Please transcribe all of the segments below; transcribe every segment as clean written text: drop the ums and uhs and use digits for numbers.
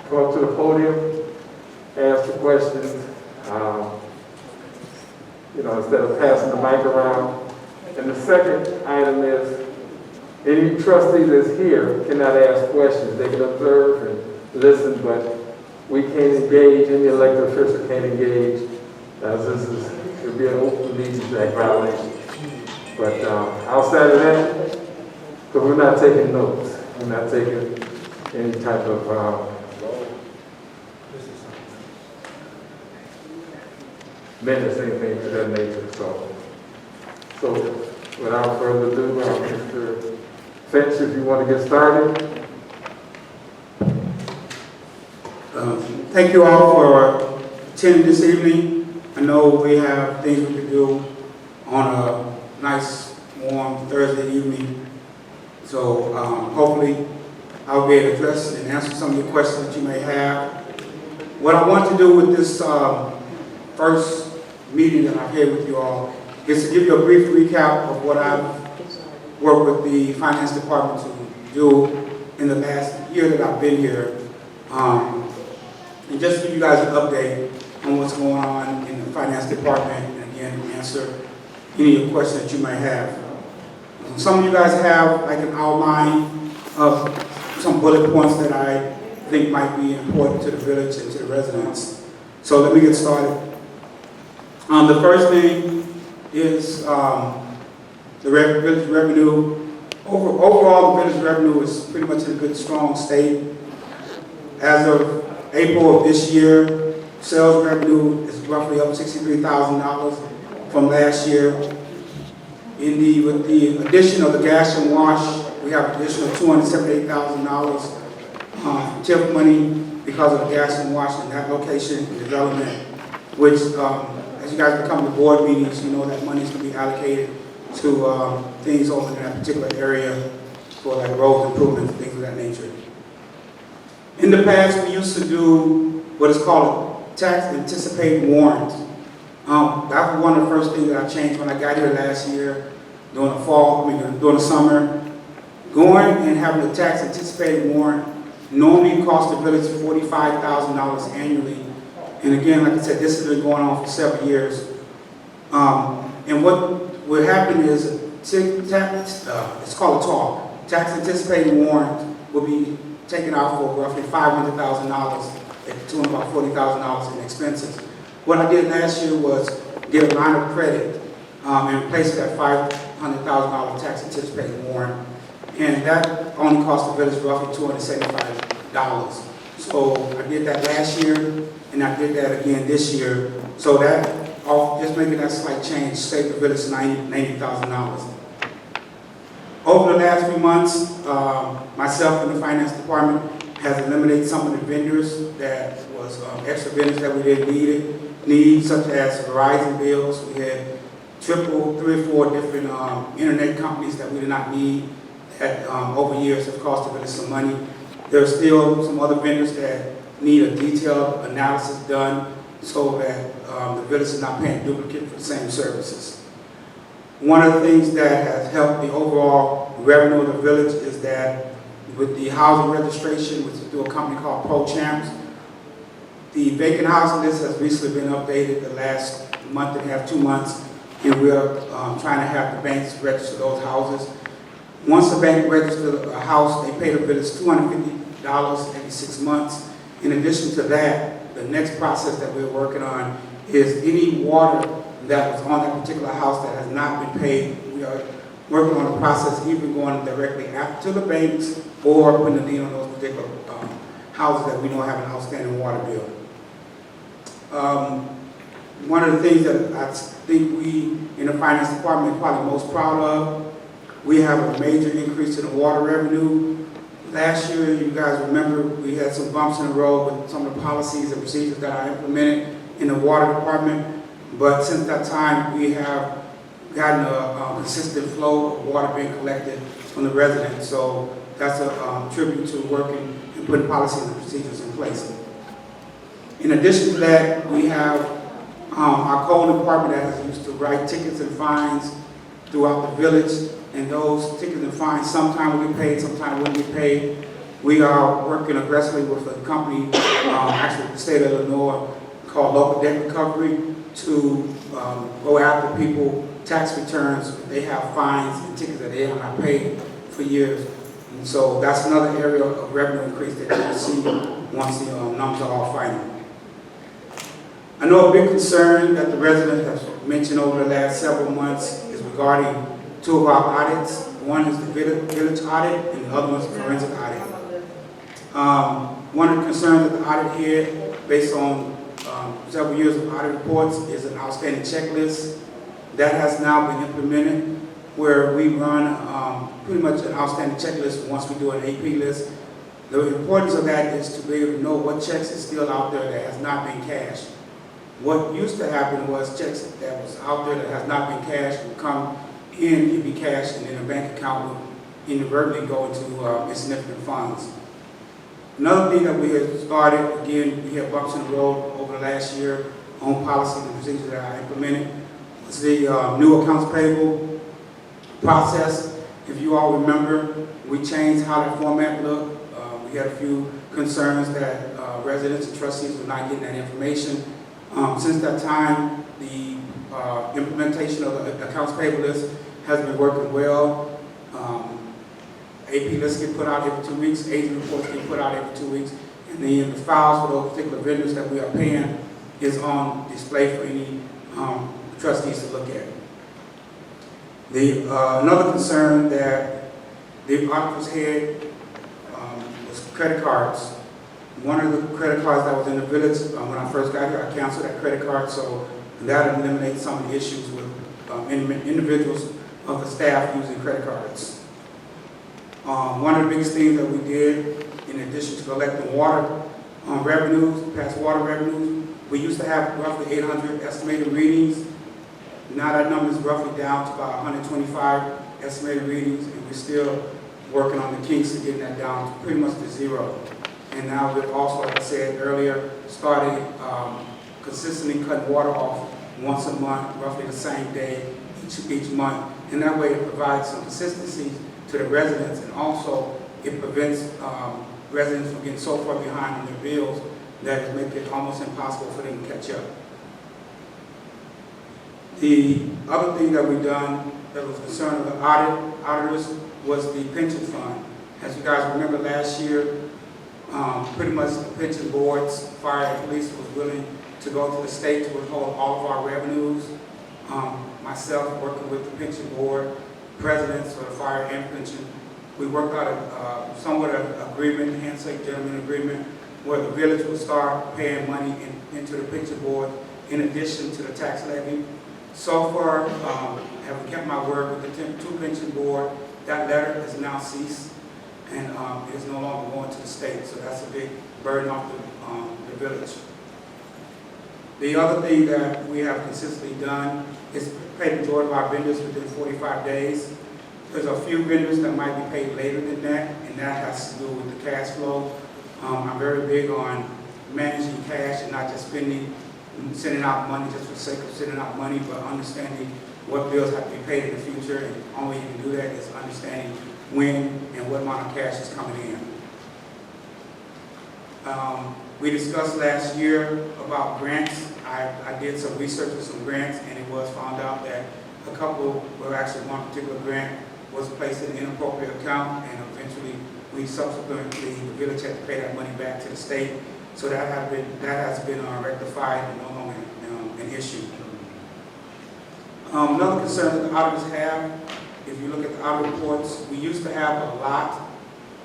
come up to the podium, ask the questions, instead of passing the mic around. And the second item is, any trustee that's here cannot ask questions. They can observe and listen, but we can't engage, any elected official can't engage, as this should be an open meetings act violation. But outside of that, because we're not taking notes, we're not taking any type of minutes, anything to that nature. So without further ado, Mr. Finch, if you want to get started. Thank you all for attending this evening. I know we have things we can do on a nice, warm Thursday evening. So hopefully I'll be able to address and answer some of the questions that you may have. What I want to do with this first meeting that I've had with you all is to give you a brief recap of what I've worked with the finance department to do in the last year that I've been here. And just give you guys an update on what's going on in the finance department, and again, answer any of the questions that you might have. Some of you guys have like an outline of some bullet points that I think might be important to the village and to the residents. So let me get started. The first thing is the village revenue. Overall, the village revenue is pretty much in a good, strong state. As of April of this year, sales revenue is roughly up $63,000 from last year. With the addition of the gas and wash, we have an additional $278,000 TIF money because of the gas and wash in that location and development, which, as you guys become to board meetings, you know that money is going to be allocated to things over in that particular area for like road improvements and things of that nature. In the past, we used to do what is called a tax anticipated warrant. That was one of the first things that I changed when I got here last year during the summer. Going and having a tax anticipated warrant normally costs the village $45,000 annually. And again, like I said, this has been going on for several years. And what will happen is, it's called a TAR. Tax anticipated warrant will be taken out for roughly $500,000 to about $40,000 in expenses. What I did last year was get a line of credit and replace that $500,000 tax anticipated warrant. And that only cost the village roughly $275. So I did that last year, and I did that again this year. So that, just making that slight change, saved the village $90,000. Over the last few months, myself and the finance department has eliminated some of the vendors that was extra vendors that we didn't need, such as Verizon bills. We had 3 or 4 different internet companies that we did not need that over years have cost the village some money. There are still some other vendors that need a detailed analysis done so that the village is not paying duplicate for the same services. One of the things that has helped the overall revenue of the village is that with the housing registration, which is through a company called ProChamps, the vacant housing list has recently been updated the last month and a half, 2 months, and we're trying to have the banks register those houses. Once the bank registers a house, they pay the village $250 every 6 months. In addition to that, the next process that we're working on is any water that was on that particular house that has not been paid. We are working on a process either going directly to the banks or putting a lien on those particular houses that we know have an outstanding water bill. One of the things that I think we in the finance department are probably most proud of, we have a major increase in the water revenue. Last year, you guys remember, we had some bumps in the road with some of the policies and procedures that I implemented in the water department. But since that time, we have gotten a consistent flow of water being collected from the residents. So that's a tribute to working and putting policies and procedures in place. In addition to that, we have our code department that is used to write tickets and fines throughout the village. And those tickets and fines sometimes will get paid, sometimes wouldn't get paid. We are working aggressively with a company, actually the state of Illinois, called Local Debt Recovery, to go after people, tax returns. They have fines and tickets that they have not paid for years. And so that's another area of revenue increase that you will see once the numbers are all final. I know a big concern that the residents have mentioned over the last several months is regarding two of our audits. One is the village audit and the other one is the forensic audit. One of the concerns of the audit here, based on several years of audit reports, is an outstanding checklist. That has now been implemented, where we run pretty much an outstanding checklist once we do an AP list. The importance of that is to be able to know what checks is still out there that has not been cashed. What used to happen was checks that was out there that has not been cashed would come in and be cashed, and then a bank account would inadvertently go into insignificant funds. Another thing that we have started, again, we have bumps in the road over the last year on policy and procedures that I implemented, was the new accounts payable process. If you all remember, we changed how that format looked. We had a few concerns that residents and trustees were not getting that information. Since that time, the implementation of the accounts payable list has been working well. AP lists get put out every 2 weeks, agent reports get put out every 2 weeks, and then the files for those particular vendors that we are paying is on display for any trustees to look at. Another concern that the auditors had was credit cards. One of the credit cards that was in the village, when I first got here, I canceled that credit card, so that eliminates some of the issues with individuals of the staff using credit cards. One of the biggest things that we did, in addition to collecting water revenues, past water revenues, we used to have roughly 800 estimated readings. Now that number is roughly down to about 125 estimated readings, and we're still working on the kinks to getting that down to pretty much to zero. And now we've also, like I said earlier, started consistently cutting water off once a month, roughly the same day each month. And that way it provides some consistency to the residents, and also it prevents residents from getting so far behind on their bills that it makes it almost impossible for them to catch up. The other thing that we've done that was concerned of the auditors was the pension fund. As you guys remember last year, pretty much the pension boards, fire and police was willing to go to the state to withhold all of our revenues. Myself working with the pension board, presidents for the fire and pension, we worked out a somewhat an agreement, handshake gentleman agreement, where the village would start paying money into the pension board in addition to the tax levy. So far, have kept my word with the two pension board. That letter has now ceased, and it is no longer going to the state, so that's a big burden off the village. The other thing that we have consistently done is pay the majority of our vendors within 45 days. There's a few vendors that might be paid later than that, and that has to do with the cash flow. I'm very big on managing cash and not just sending out money just for the sake of sending out money, but understanding what bills have to be paid in the future, and the only way you can do that is understanding when and what amount of cash is coming in. We discussed last year about grants. I did some research with some grants, and it was found out that a couple, well actually one particular grant was placed in an inappropriate account, and eventually we subsequently, the village had to pay that money back to the state. So that has been rectified and no longer an issue. Another concern that the auditors have, if you look at the audit reports, we used to have a lot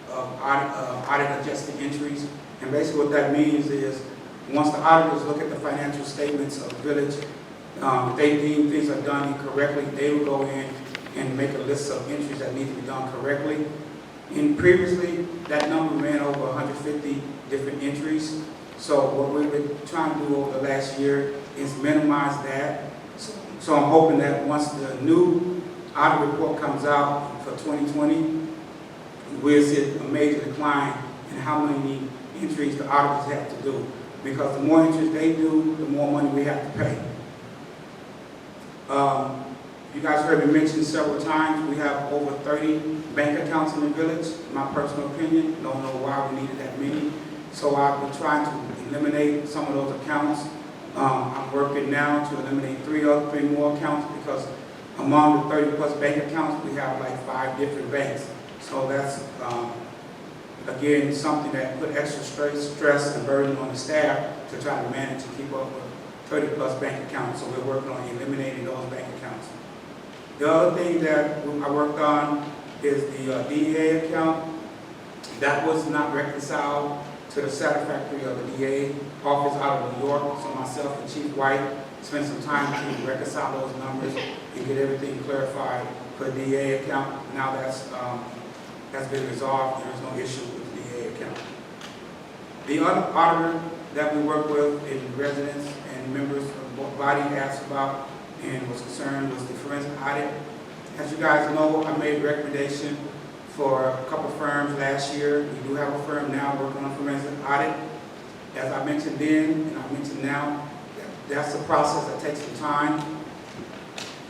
of audit adjusted entries. And basically what that means is once the auditors look at the financial statements of the village, if they deem things are done incorrectly, they will go in and make a list of entries that need to be done correctly. And previously, that number ran over 150 different entries. So what we've been trying to do over the last year is minimize that. So I'm hoping that once the new audit report comes out for 2020, we'll see a major decline in how many entries the auditors have to do. Because the more entries they do, the more money we have to pay. You guys heard me mention several times, we have over 30 bank accounts in the village. In my personal opinion, don't know why we needed that many. So I've been trying to eliminate some of those accounts. I'm working now to eliminate three more accounts because among the 30 plus bank accounts, we have like 5 different banks. So that's, again, something that put extra stress and burden on the staff to try to manage to keep up with 30 plus bank accounts. So we're working on eliminating those bank accounts. The other thing that I worked on is the DEA account. That was not reconciled to the satisfactory of the DA office out of New York. So myself and Chief White spent some time to reconcile those numbers and get everything clarified for the DA account. Now that's been resolved. There's no issue with the DA account. The other auditor that we work with in residents and members of the body asked about and was concerned was the forensic audit. As you guys know, I made a recommendation for a couple firms last year. We do have a firm now working on forensic audit. As I mentioned then, and I mentioned now, that's a process that takes some time.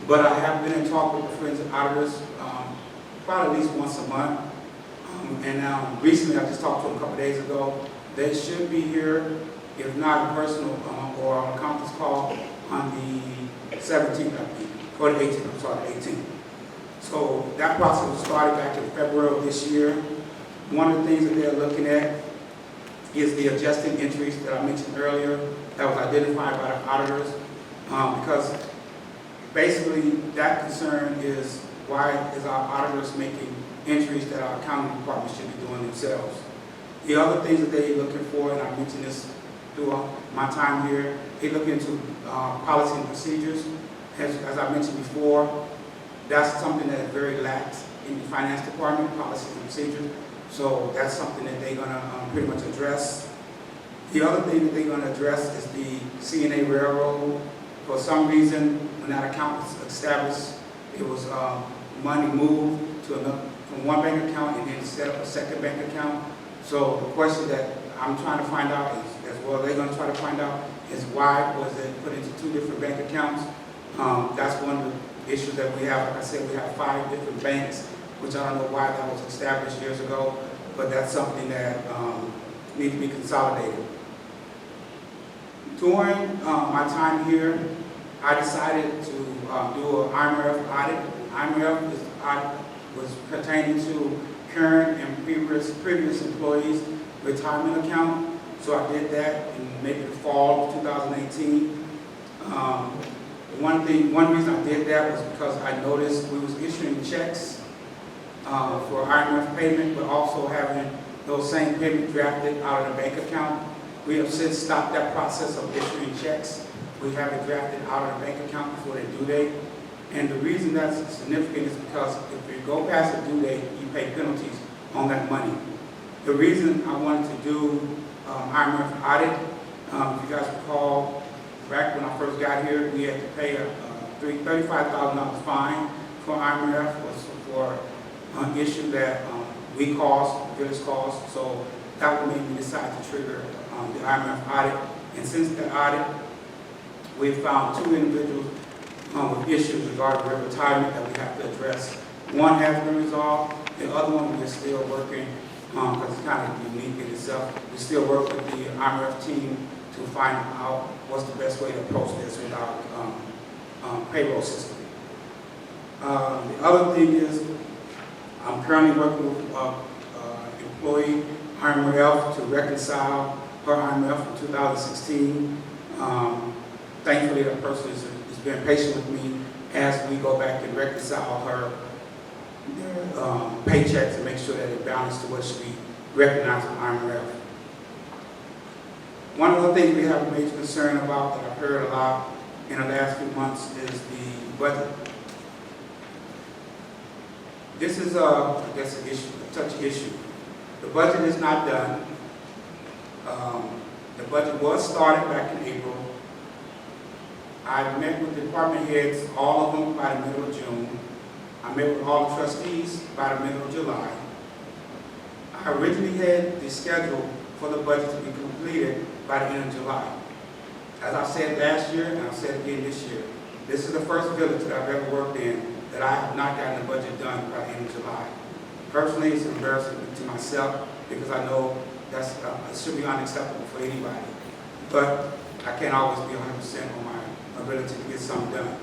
But I have been in talk with the forensic auditors probably at least once a month. And recently I just talked to them a couple days ago. They should be here, if not in person or on a conference call on the 17th, I think, or the 18th, I'm sorry, the 18th. So that process was started back in February of this year. One of the things that they're looking at is the adjusting entries that I mentioned earlier that was identified by the auditors. Because basically that concern is why is our auditors making entries that our accounting department should be doing themselves. The other things that they're looking for, and I mentioned this throughout my time here, they look into policy and procedures. As I mentioned before, that's something that is very lax in the finance department, policy and procedures. So that's something that they're going to pretty much address. The other thing that they're going to address is the CNA railroad. For some reason, when that account was established, it was money moved to from one bank account and then set up a second bank account. So the question that I'm trying to find out is, as well they're going to try to find out, is why was it put into 2 different bank accounts? That's one of the issues that we have. Like I said, we have 5 different banks, which I don't know why that was established years ago, but that's something that needs to be consolidated. During my time here, I decided to do an IMRF audit. IMRF was pertaining to current and previous employees' retirement account. So I did that in maybe the fall of 2018. One reason I did that was because I noticed we was issuing checks for IMF payment, but also having those same payments drafted out of the bank account. We have since stopped that process of issuing checks. We have it drafted out of the bank account before the due date. And the reason that's significant is because if you go past the due date, you pay penalties on that money. The reason I wanted to do IMF audit, if you guys recall, back when I first got here, we had to pay a $35,000 fine for IMF for an issue that we caused, the village caused. So that would make me decide to trigger the IMF audit. And since the audit, we've found 2 individuals with issues regarding their retirement that we have to address. One has been resolved, the other one we're still working because it's kind of unique in itself. We still work with the IMF team to find out what's the best way to approach this with our payroll system. The other thing is I'm currently working with employee IMF to reconcile her IMF from 2016. Thankfully, that person has been patient with me as we go back and reconcile her paychecks and make sure that it balances to what should be recognized from IMF. One of the things we have a major concern about that I've heard a lot in the last few months is the budget. This is I guess an issue, a touchy issue. The budget is not done. The budget was started back in April. I met with the department heads, all of them, by the middle of June. I met with all the trustees by the middle of July. I originally had the schedule for the budget to be completed by the end of July. As I said last year, and I've said again this year, This is the first village that I've ever worked in that I have not gotten the budget done by the end of July. Personally, it's embarrassing to myself because I know that's it should be unacceptable for anybody. But I can't always be 100% on my ability to get something done.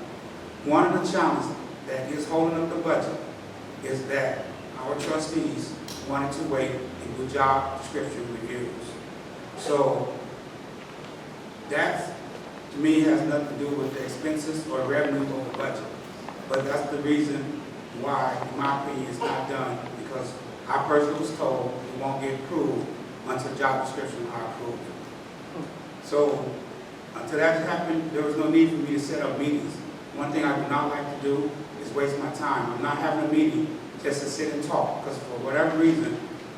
One of the challenges that is holding up the budget is that our trustees wanted to wait and do job description reviews. So that, to me, has nothing to do with the expenses or revenue of the budget. But that's the reason why, in my opinion, it's not done, because I personally was told it won't get approved until job descriptions are approved. So until that happened, there was no need for me to set up meetings. One thing I do not like to do is waste my time. I'm not having a meeting just to sit and talk, because for whatever reason,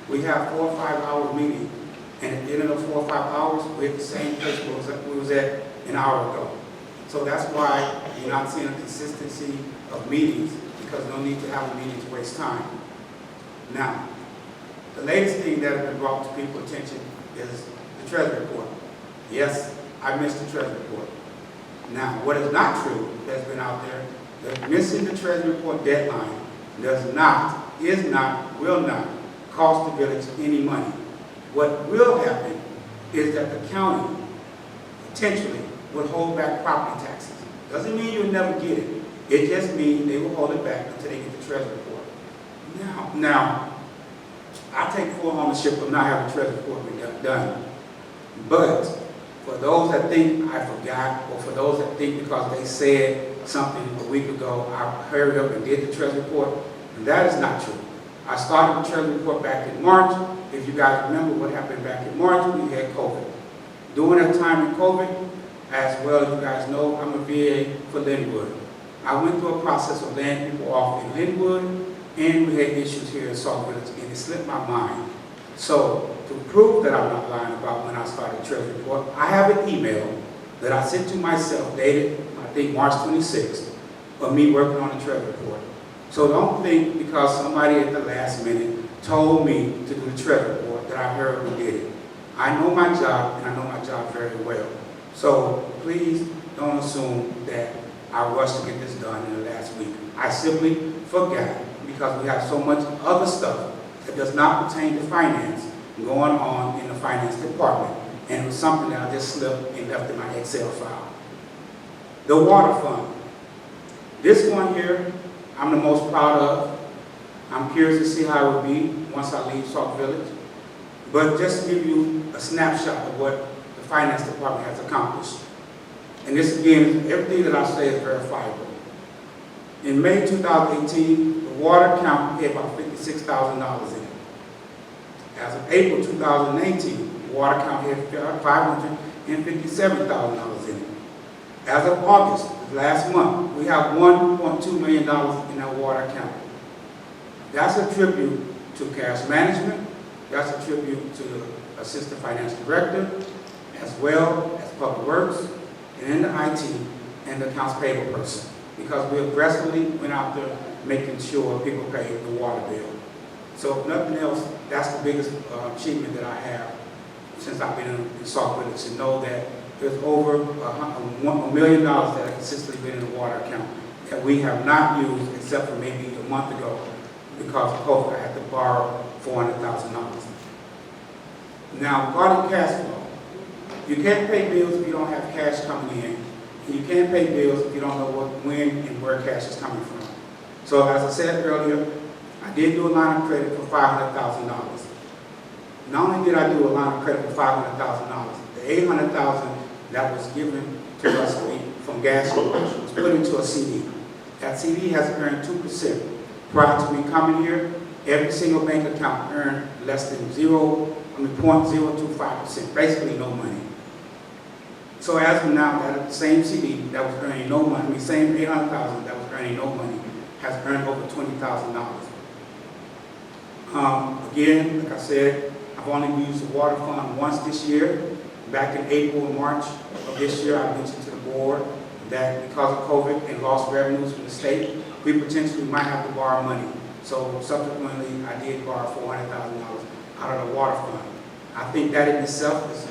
we have 4 or 5 hour meeting, and at the end of the 4 or 5 hours, we're at the same place we was at an hour ago. So that's why you're not seeing a consistency of meetings, because no need to have a meeting to waste time. Now, the latest thing that has been brought to people's attention is the treasury report. Yes, I missed the treasury report. Now, what is not true that's been out there, that missing the treasury report deadline does not, is not, will not cost the village any money. What will happen is that the county potentially will hold back property taxes. Doesn't mean you'll never get it. It just means they will hold it back until they get the treasury report. Now, I take full ownership of not having the treasury report done. But for those that think I forgot, or for those that think because they said something a week ago, I hurried up and did the treasury report, and that is not true. I started the treasury report back in March. If you guys remember what happened back in March, we had COVID. During that time in COVID, as well as you guys know, I'm a VA for Linwood. I went through a process of laying people off in Linwood, and we had issues here in Salt Village, and it slipped my mind. So, to prove that I'm not lying about when I started the treasury report, I have an email that I sent to myself, dated, I think, March 26th, of me working on the treasury report. So don't think because somebody at the last minute told me to do the treasury report that I heard we did it. I know my job, and I know my job very well. So please don't assume that I rushed to get this done in the last week. I simply forgot because we have so much other stuff that does not pertain to finance going on in the finance department. And it was something that I just slipped and left in my Excel file. The water fund. This one here, I'm the most proud of. I'm curious to see how it will be once I leave Salt Village. But just to give you a snapshot of what the finance department has accomplished. And this again, everything that I say is verifiable. In May 2018, the water account paid about $56,000 in it. As of April 2018, the water account had $557,000 in it. As of August, last month, we have $1.2 million in our water account. That's a tribute to cash management. That's a tribute to the assistant finance director, as well as public works, and the IT, and the accounts payable person. Because we aggressively went out there making sure people pay the water bill. So if nothing else, that's the biggest achievement that I have since I've been in Salt Village, to know that there's over $1 million that have consistently been in the water account that we have not used except for maybe a month ago because of COVID. I had to borrow $400,000. Now, regarding cash flow, you can't pay bills if you don't have cash coming in. And you can't pay bills if you don't know when and where cash is coming from. So as I said earlier, I did do a line of credit for $500,000. Not only did I do a line of credit for $500,000, the $800,000 that was given to us from gas was put into a CD. That CD has earned 2%. Prior to me coming here, every single bank account earned less than 0.025%, basically no money. So as of now, that same CD that was earning no money, the same $800,000 that was earning no money, has earned over $20,000. Again, like I said, I've only used the water fund once this year. Back in April and March of this year, I mentioned to the board that because of COVID and lost revenues from the state, we potentially might have to borrow money. So subsequently, I did borrow $400,000 out of the water fund. I think that in itself is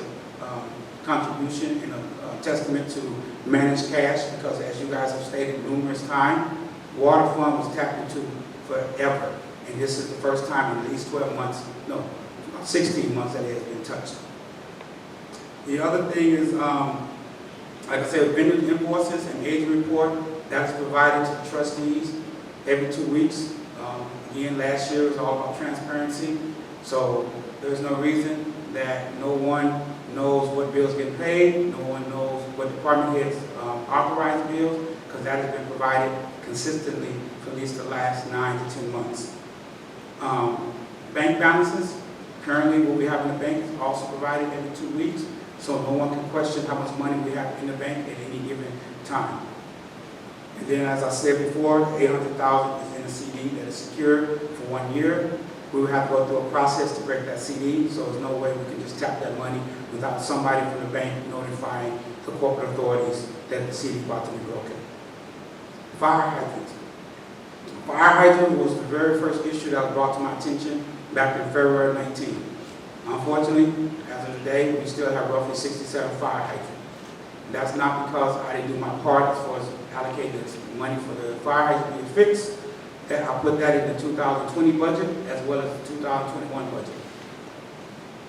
contribution and a testament to managed cash, because as you guys have stated numerous times, water fund was tapped into forever. And this is the first time in at least 12 months, no, 16 months that it has been touched. The other thing is, like I said, vendor invoices and agent report, that's provided to the trustees every 2 weeks. Again, last year was all about transparency, so there's no reason that no one knows what bills get paid, no one knows what department heads authorize bills, because that has been provided consistently for at least the last 9 to 10 months. Bank balances, currently what we have in the bank is also provided every 2 weeks, so no one can question how much money we have in the bank at any given time. And then, as I said before, $800,000 is in a CD that is secured for 1 year. We will have to go through a process to break that CD, so there's no way we can just tap that money without somebody from the bank notifying the corporate authorities that the CD is about to be broken. Fire hydrants. Fire hydrant was the very first issue that was brought to my attention back in February 19. Unfortunately, as of today, we still have roughly 67 fire hydrants. That's not because I didn't do my part as far as allocating this money for the fire hydrant to be fixed. That I put that in the 2020 budget as well as the 2021 budget.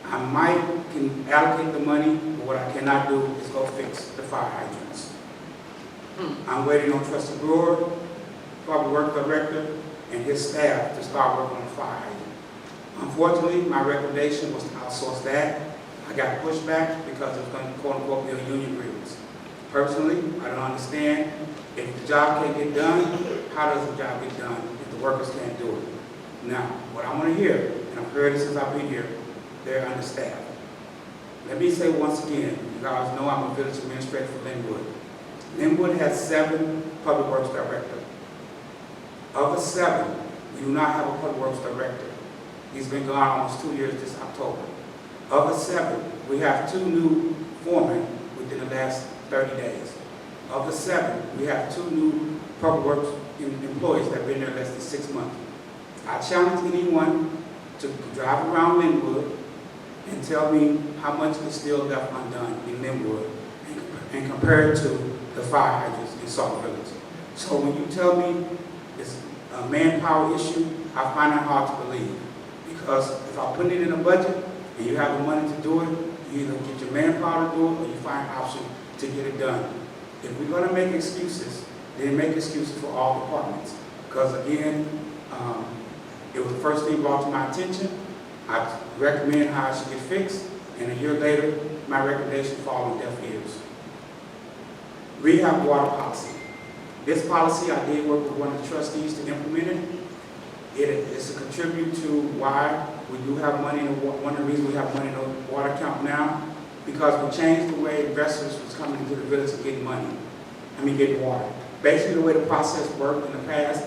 I can allocate the money, but what I cannot do is go fix the fire hydrants. I'm waiting on Trustee Brewer, Public Works Director, and his staff to start working on the fire hydrant. Unfortunately, my recommendation was to outsource that. I got pushback because it was going to quote-unquote be a union grievance. Personally, I don't understand. If the job can't get done, how does the job get done if the workers can't do it? Now, what I want to hear, and I've heard it since I've been here, they're understaffed. Let me say once again, you guys know I'm a village administrator for Linwood. Linwood has 7 public works directors. Of the 7, we do not have a public works director. He's been gone almost 2 years this October. Of the 7, we have 2 new foremen within the last 30 days. Of the 7, we have 2 new public works employees that have been there less than 6 months. I challenge anyone to drive around Linwood and tell me how much is still left undone in Linwood and compare it to the fire hydrants in Salt Village. So when you tell me it's a manpower issue, I find it hard to believe. Because if I put it in a budget and you have the money to do it, you either get your manpower to do it or you find an option to get it done. If we're going to make excuses, then make excuses for all departments. Because again, it was the first thing brought to my attention. I recommend how it should get fixed, and a year later, my recommendation falls on deaf ears. Rehab water policy. This policy, I did work with one of the trustees to implement it. It is to contribute to why we do have money, one of the reasons we have money in the water account now, because we changed the way investors was coming into the village and getting money. Getting water. Basically, the way the process worked in the past,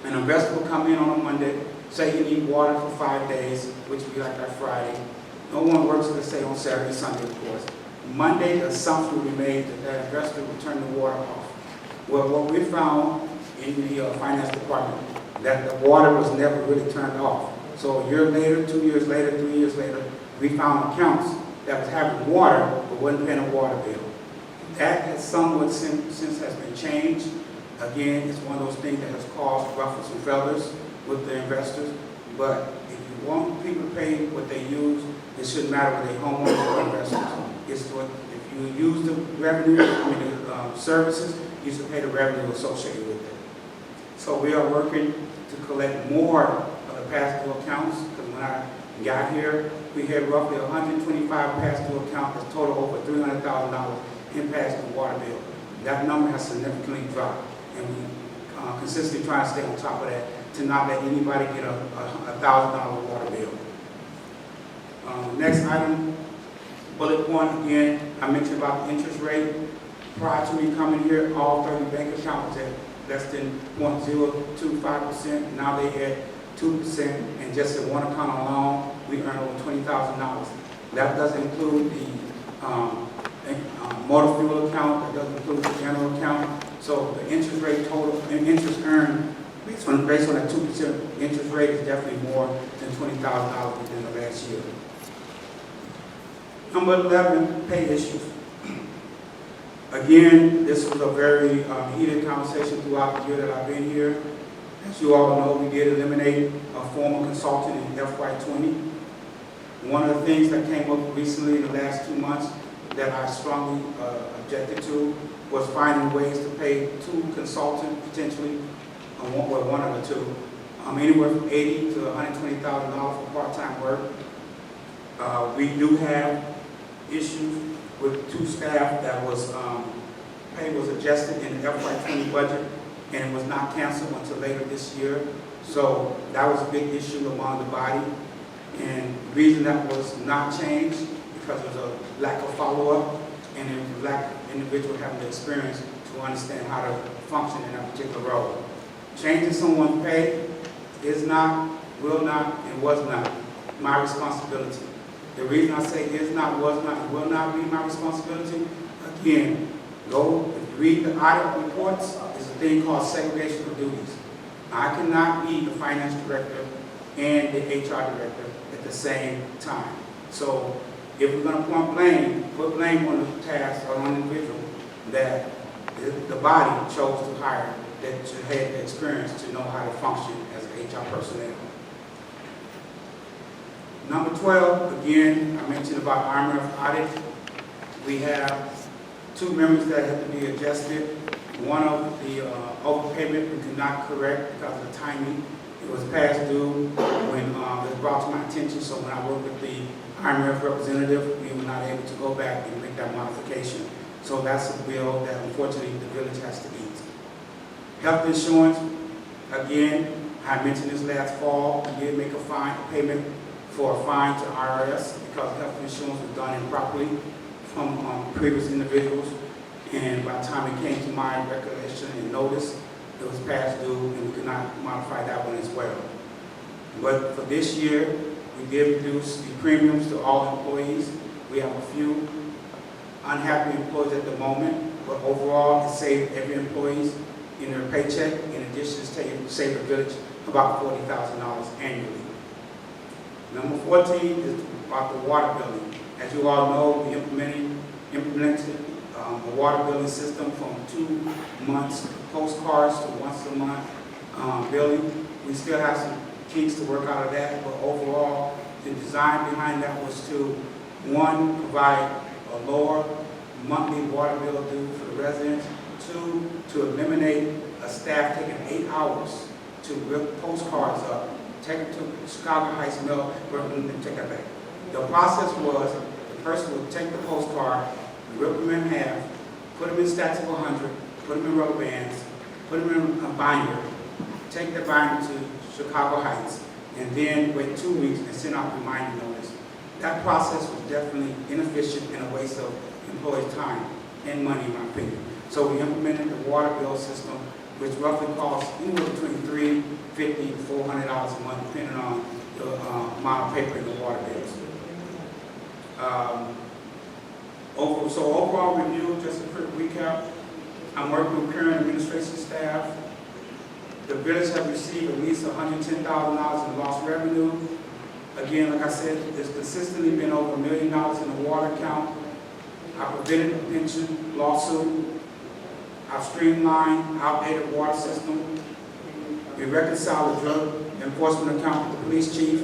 an investor will come in on a Monday, say you need water for 5 days, which would be like that Friday. No one works, let's say, on Saturday, Sunday, of course. Monday, the assumption will be made that that investor will turn the water off. Well, what we found in the finance department, that the water was never really turned off. So a year later, 2 years later, 3 years later, we found accounts that was having water but wasn't paying a water bill. That has somewhat since has been changed. Again, it's one of those things that has caused ruffles and feathers with the investors. But if you want people to pay what they use, it shouldn't matter whether they're homeowners or investors. It's what, if you use the revenue, the services, you should pay the revenue associated with it. So we are working to collect more of the past due accounts, because when I got here, we had roughly 125 past due accounts that total over $300,000 in past due water bill. That number has significantly dropped, and we consistently try to stay on top of that to not let anybody get a $1,000 water bill. Next item, bullet point again, I mentioned about the interest rate. Prior to me coming here, all 30 bank accounts at less than 0.025%. Now they at 2%, and just in one account alone, we earn over $20,000. That doesn't include the motor fuel account, that doesn't include the general account. So the interest rate total and interest earned based on that 2% interest rate is definitely more than $20,000 within the last year. Number 11, pay issues. Again, this was a very heated conversation throughout the year that I've been here. As you all know, we did eliminate a former consultant in FY20. One of the things that came up recently in the last 2 months that I strongly objected to was finding ways to pay 2 consultants potentially, one of the 2, anywhere from $80,000 to $120,000 for part-time work. We do have issues with 2 staff that was pay was adjusted in the FY20 budget, and it was not canceled until later this year. So that was a big issue among the body. And the reason that was not changed because there was a lack of follow-up and there was a lack of individual having the experience to understand how to function in that particular role. Changing someone's pay is not, will not, and was not my responsibility. The reason I say is not, was not, and will not be my responsibility, again, go read the audit reports. There's a thing called segregation of duties. I cannot be the finance director and the HR director at the same time. So if we're going to put blame on the task or on the individual that the body chose to hire that had the experience to know how to function as an HR personnel. Number 12, again, I mentioned about IMRF audit. We have 2 members that have to be adjusted. One of the overpayment we could not correct because of the timing. It was past due when it was brought to my attention, so when I worked with the IMRF representative, we were not able to go back and make that modification. So that's a bill that unfortunately the village has to eat. Health insurance, again, I mentioned this last fall, we did make a payment for a fine to IRS because health insurance was done improperly from previous individuals. And by the time it came to my recollection and notice, it was past due and we could not modify that one as well. But for this year, we did reduce the premiums to all employees. We have a few unhappy employees at the moment, but overall it saved every employee in their paycheck. In addition, it saved the village about $40,000 annually. Number 14 is about the water billing. As you all know, we implemented a water billing system from 2 months postcards to once a month billing. We still have some kinks to work out of that, but overall, the design behind that was to, 1, provide a lower monthly water bill due for the residents, 2, to eliminate a staff taking 8 hours to rip postcards up, take it to Chicago Heights Mill, and take it back. The process was the person would take the postcard, rip them in half, put them in stacks of 100, put them in rubber bands, put them in a binder, take the binder to Chicago Heights, and then wait 2 weeks and send out reminder notice. That process was definitely inefficient and a waste of employees' time and money, in my opinion. So we implemented the water bill system, which roughly costs anywhere between $350 to $400 a month, depending on the amount of paper in the water bills. So overall review, just a quick recap. I'm working with current administration staff. The village has received at least $110,000 in lost revenue. Again, like I said, there's consistently been over $1 million in the water account. I prevented a pension lawsuit. I've streamlined outdated water system. We reconciled the drug enforcement account with the police chief.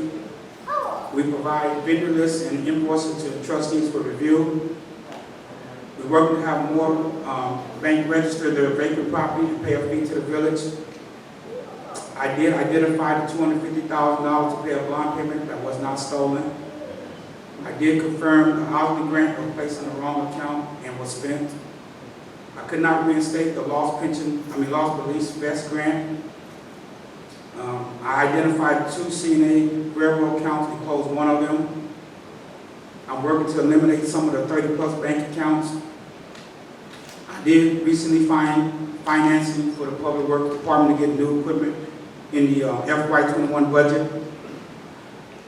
We provide vendor lists and invoices to the trustees for review. We work to have more bank register their vacant property and pay a fee to the village. I did identify the $250,000 to pay a bond payment that was not stolen. I did confirm the housing grant was placed in the wrong account and was spent. I could not reinstate the lost police vest grant. I identified 2 CNA railroad accounts and closed one of them. I'm working to eliminate some of the 30+ bank accounts. I did recently find financing for the Public Works Department to get new equipment in the FY21 budget.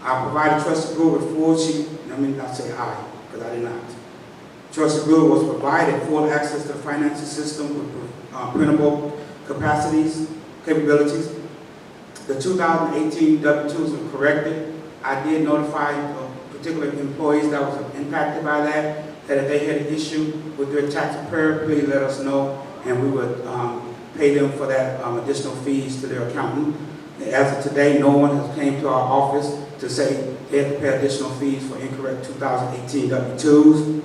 I provided Trusted Brewer with full sheet, let me not say I, because I did not. Trusted Brewer was provided full access to the financial system with printable capabilities. The 2018 W-2s were corrected. I did notify the particular employees that was impacted by that if they had an issue with their tax preparer, please let us know, and we would pay them for that additional fees to their accountant. As of today, no one has came to our office to say they had to pay additional fees for incorrect 2018 W-2s.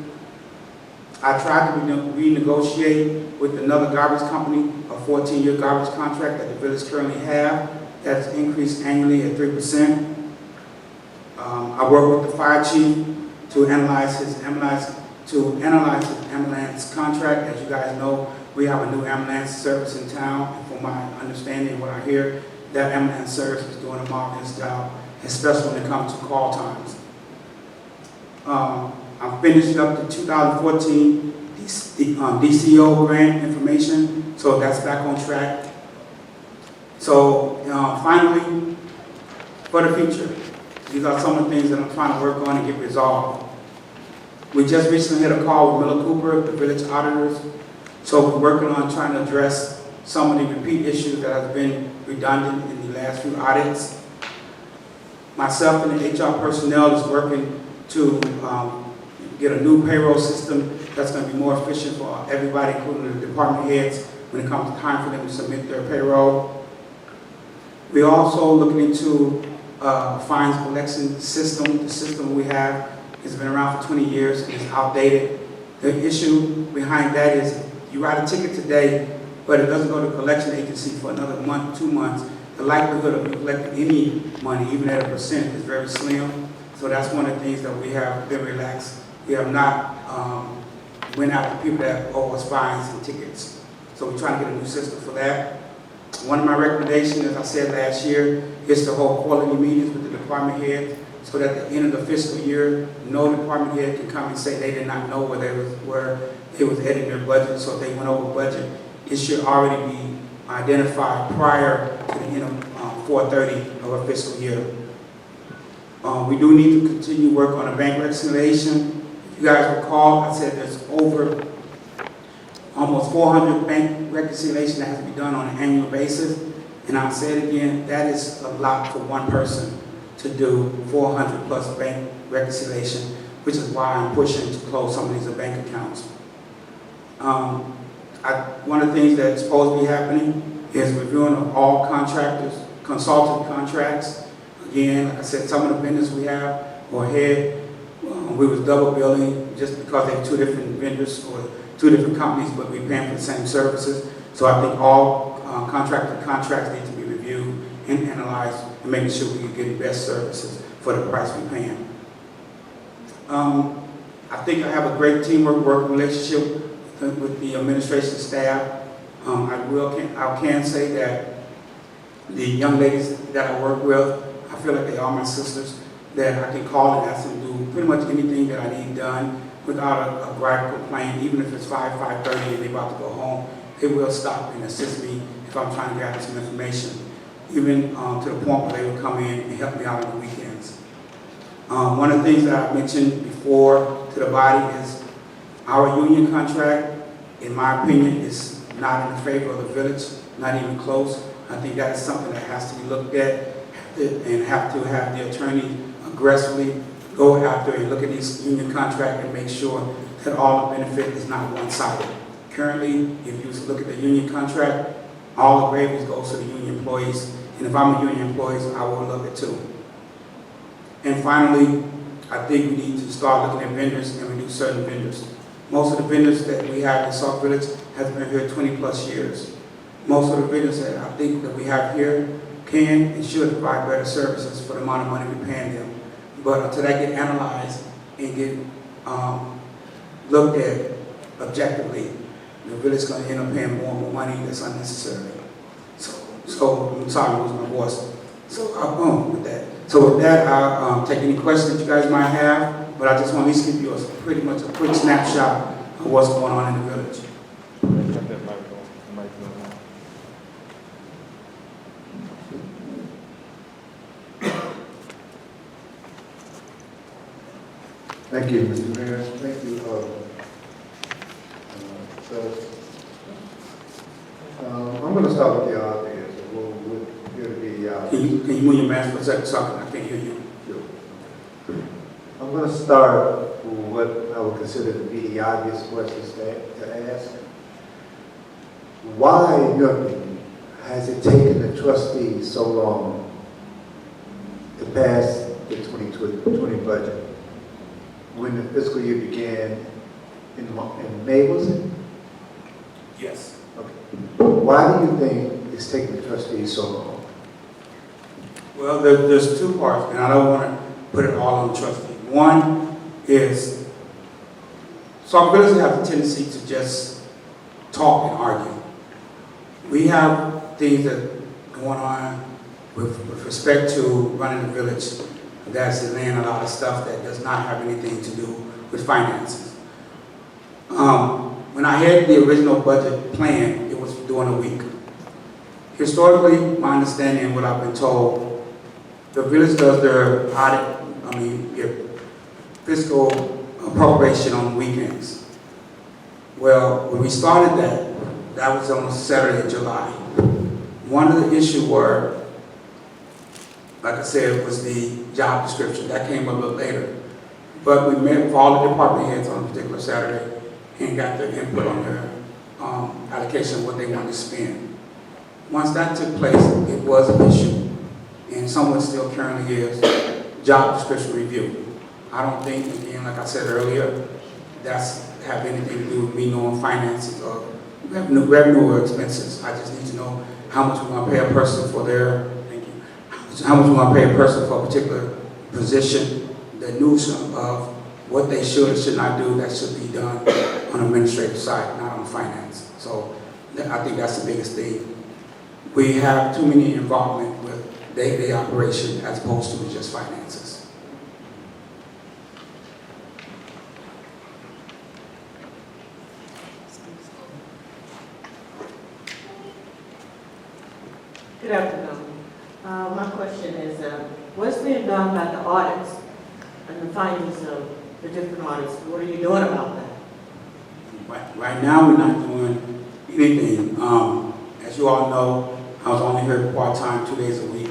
I tried to renegotiate with another garbage company a 14-year garbage contract that the village currently have. That's increased annually at 3%. I worked with the fire chief to analyze his ambulance contract. As you guys know, we have a new ambulance service in town. And from my understanding and what I hear, that ambulance service is doing a marvelous job, especially when it comes to call times. I'm finishing up the 2014 DCO grant information, so that's back on track. So finally, for the future, these are some of the things that I'm trying to work on and get resolved. We just recently had a call with Miller Cooper, the village auditors, so we're working on trying to address some of the repeat issues that have been redundant in the last few audits. Myself and the HR personnel is working to get a new payroll system that's going to be more efficient for everybody, including the department heads, when it comes time for them to submit their payroll. We're also looking into fines collection system. The system we have has been around for 20 years and is outdated. The issue behind that is you write a ticket today, but it doesn't go to the collection agency for another month, 2 months. The likelihood of you collecting any money, even at a percent, is very slim. So that's one of the things that we have been relaxed. We have not went out to people that owe us fines and tickets. So we're trying to get a new system for that. One of my recommendations, as I said last year, is to hold quarterly meetings with the department heads so that at the end of the fiscal year, no department head can come and say they did not know where they was heading their budget. So if they went over budget, it should already be identified prior to the end of 4/30 of our fiscal year. We do need to continue work on a bank reconciliation. If you guys recall, I said there's over almost 400 bank reconciliation that has to be done on an annual basis. And I'll say it again, that is a lot for one person to do 400 plus bank reconciliation, which is why I'm pushing to close some of these bank accounts. One of the things that's supposed to be happening is reviewing of all contractors, consultant contracts. Again, like I said, some of the vendors we have go ahead. We was double billing just because they're two different vendors or two different companies, but we're paying for the same services. So I think all contracts need to be reviewed and analyzed and making sure we get the best services for the price we're paying. I think I have a great teamwork working relationship with the administration staff. I can say that the young ladies that I work with, I feel like they are my sisters, that I can call and ask them to do pretty much anything that I need done without a gripe complaint. Even if it's 5:30 and they're about to go home, they will stop and assist me if I'm trying to gather some information, even to the point where they will come in and help me out on the weekends. One of the things that I mentioned before to the body is our union contract, in my opinion, is not in favor of the village, not even close. I think that is something that has to be looked at and have to have the attorney aggressively go after and look at these union contracts and make sure that all the benefit is not one-sided. Currently, if you look at the union contract, all the waivers goes to the union employees. And if I'm a union employee, I will love it too. And finally, I think we need to start looking at vendors and reduce certain vendors. Most of the vendors that we have in South Village has been here 20 plus years. Most of the vendors that I think that we have here can and should provide better services for the amount of money we're paying them. But until that get analyzed and get looked at objectively, the village is going to end up paying more and more money that's unnecessary. So I'm sorry, I'm losing my voice. So I'll with that. So with that, I'll take any questions that you guys might have, but I just want to at least give you pretty much a quick snapshot of what's going on in the village. Thank you, Mr. Mayor. Thank you, I'm going to start with the obvious. We'll hear the Can you move your mask for a second so I can't hear you? I'm start with what I would consider to be the obvious questions to ask. Why, in your opinion, has it taken the trustees so long to pass the 2020 budget? When the fiscal year began in May, was it? Yes. Okay. Why do you think it's taken the trustees so long? Well, there's two parts, and I don't want to put it all on the trustee. One is, some villagers have the tendency to just talk and argue. We have things that going on with respect to running the village that's delaying a lot of stuff that does not have anything to do with finances. When I had the original budget plan, it was during a week. Historically, my understanding and what I've been told, the village does their their fiscal appropriation on weekends. Well, when we started that was on Saturday in July. One of the issues were, like I said, was the job description. That came a little later. But we met with all the department heads on a particular Saturday and got their input on their allocation of what they wanted to spend. Once that took place, it was an issue, and somewhat still currently is, job description review. I don't think, again, like I said earlier, that's have anything to do with me knowing finances or revenue or expenses. I just need to know how much we want to pay a person for their, thank you, how much we want to pay a person for a particular position, the news of what they should or should not do, that should be done on the administrative side, not on finance. So I think that's the biggest thing. We have too many involvement with day-to-day operation as opposed to just finances. Good afternoon. My question is, what's being done by the audits and the findings of the different audits? What are you doing about that? Right now, we're not doing anything. As you all know, I was only here part-time 2 days a week.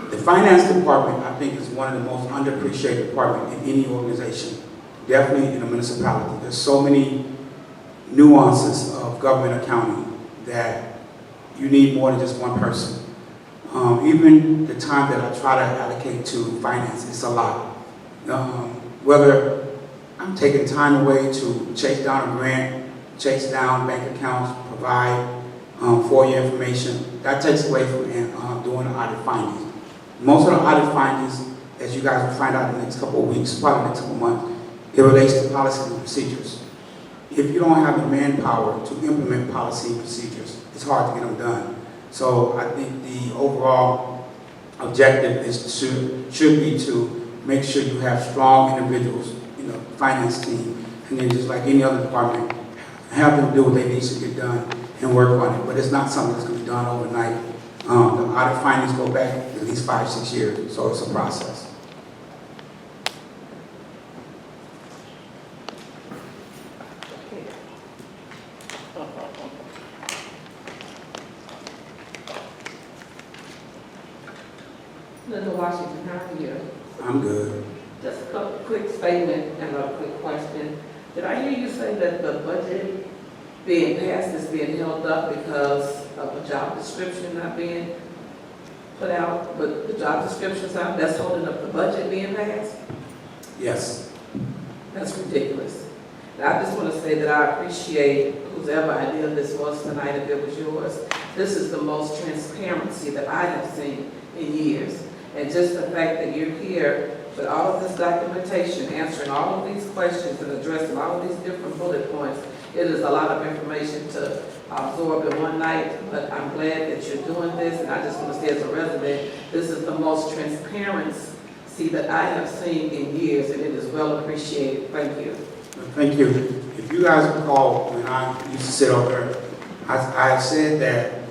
The finance department, I think, is one of the most underappreciated departments in any organization, definitely in a municipality. There's so many nuances of government accounting that you need more than just one person. Even the time that I try to allocate to finance, it's a lot. Whether I'm taking time away to chase down a grant, chase down bank accounts, provide for your information, that takes away from doing the audit findings. Most of the audit findings, as you guys will find out in the next couple of weeks, probably the next couple of months, it relates to policies and procedures. If you don't have the manpower to implement policy and procedures, it's hard to get them done. So I think the overall objective is should be to make sure you have strong individuals, finance team, and then just like any other department, have them do what they need to get done and work on it. But it's not something that's going to be done overnight. The audit findings go back at least 5-6 years, so it's a process. Linda Washington, how are you? I'm good. Just a quick statement and a quick question. Did I hear you say that the budget being passed is being held up because of a job description not being put out, but the job description's out, that's holding up the budget being passed? Yes. That's ridiculous. And I just want to say that I appreciate whoever idea this was tonight, if it was yours. This is the most transparency that I have seen in years. And just the fact that you're here with all of this documentation, answering all of these questions and addressing all of these different bullet points, it is a lot of information to absorb in one night, but I'm glad that you're doing this, and I just want to say as a resident, this is the most transparency that I have seen in years, and it is well appreciated. Thank you. Thank you. If you guys recall, when I used to sit over there, I said that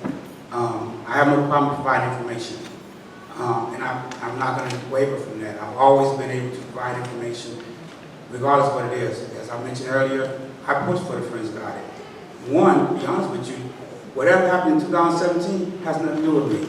I have no problem providing information. And I'm not going to waver from that. I've always been able to provide information, regardless of what it is. As I mentioned earlier, I pushed for the forensic audit. One, to be honest with you, whatever happened in 2017 has nothing to do with me.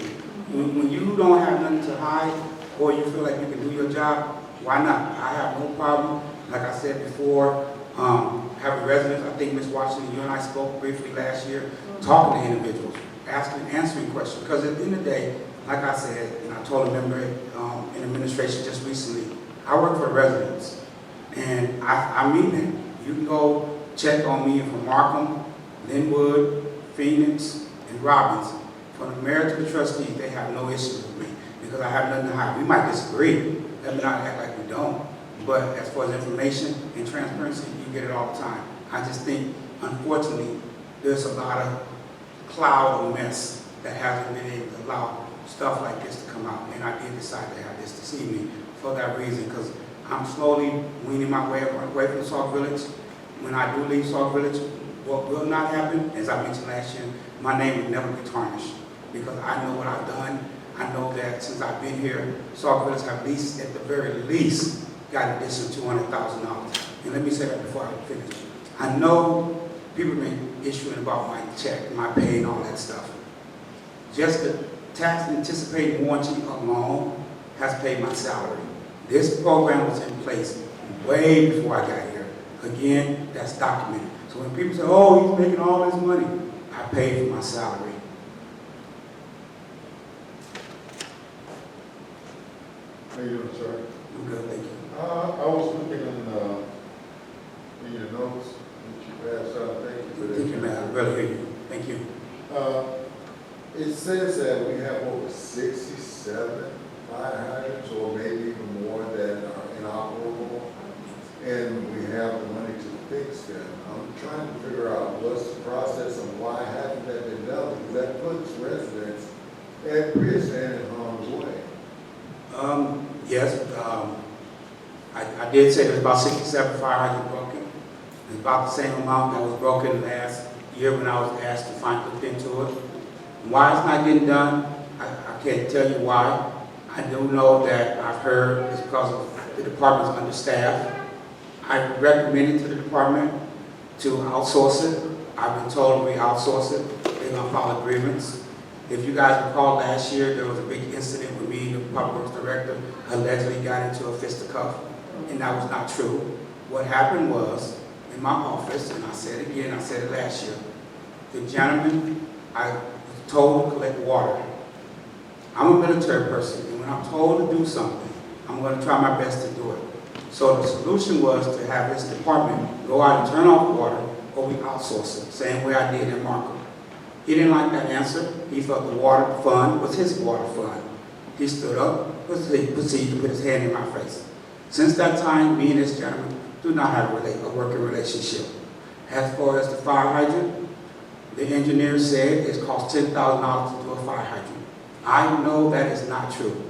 When you don't have nothing to hide, or you feel like you can do your job, Why not? I have no problem, like I said before, having residents. I think Ms. Washington, you and I spoke briefly last year, talking to individuals, answering questions. Because at the end of the day, like I said, and I told a member in administration just recently, I work for the residents, and I mean that. You can go check on me from Markham, Linwood, Phoenix, and Robbins. From the mayor to the trustees, they have no issues with me because I have nothing to hide. We might disagree, let me not act like we don't. But as far as information and transparency, you get it all the time. I just think, unfortunately, there's a lot of cloud or mess that hasn't been able to allow stuff like this to come out. And I did decide to have this evening for that reason, because I'm slowly weaning my way away from Sauk Village. When I do leave Sauk Village, what will not happen, as I mentioned last year, my name will never be tarnished, because I know what I've done. I know that since I've been here, Sauk Village have at least, at the very least, got an additional $200,000. And let me say that before I finish. I know people have been issuing about my check, my pay, and all that stuff. Just the tax anticipated warranty alone has paid my salary. This program was in place way before I got here. Again, that's documented. So when people say, oh, he's making all this money, I paid for my salary. How you doing, sir? I'm good, thank you. I was looking in your notes that you passed out. Thank you for that. Thank you, man. I really hear you. Thank you. It says that we have over 67 fire hydrants, or maybe even more, that are inoperable, and we have the money to fix them. I'm trying to figure out what's the process and why hasn't that been done, because that puts residents at risk and in harm's way. Yes, I did say there's about 67 fire hydrants broken. It's about the same amount that was broken last year when I was asked to look into it. Why it's not getting done, I can't tell you why. I do know that I've heard it's because of the department's understaffed. I recommended to the department to outsource it. I've been told we outsource it. They're going to file agreements. If you guys recall last year, there was a big incident with me, the public works director, allegedly got into a fisticuff, and that was not true. What happened was, in my office, and I said it again, I said it last year, the gentleman, I was told to collect water. I'm a military person, and when I'm told to do something, I'm going to try my best to do it. So the solution was to have this department go out and turn off water, or we outsource it, same way I did in Markham. He didn't like that answer. He felt the water fund was his water fund. He stood up, proceeded to put his hand in my face. Since that time, me and this gentleman do not have a working relationship. As far as the fire hydrant, the engineer said it's cost $10,000 to do a fire hydrant. I know that is not true.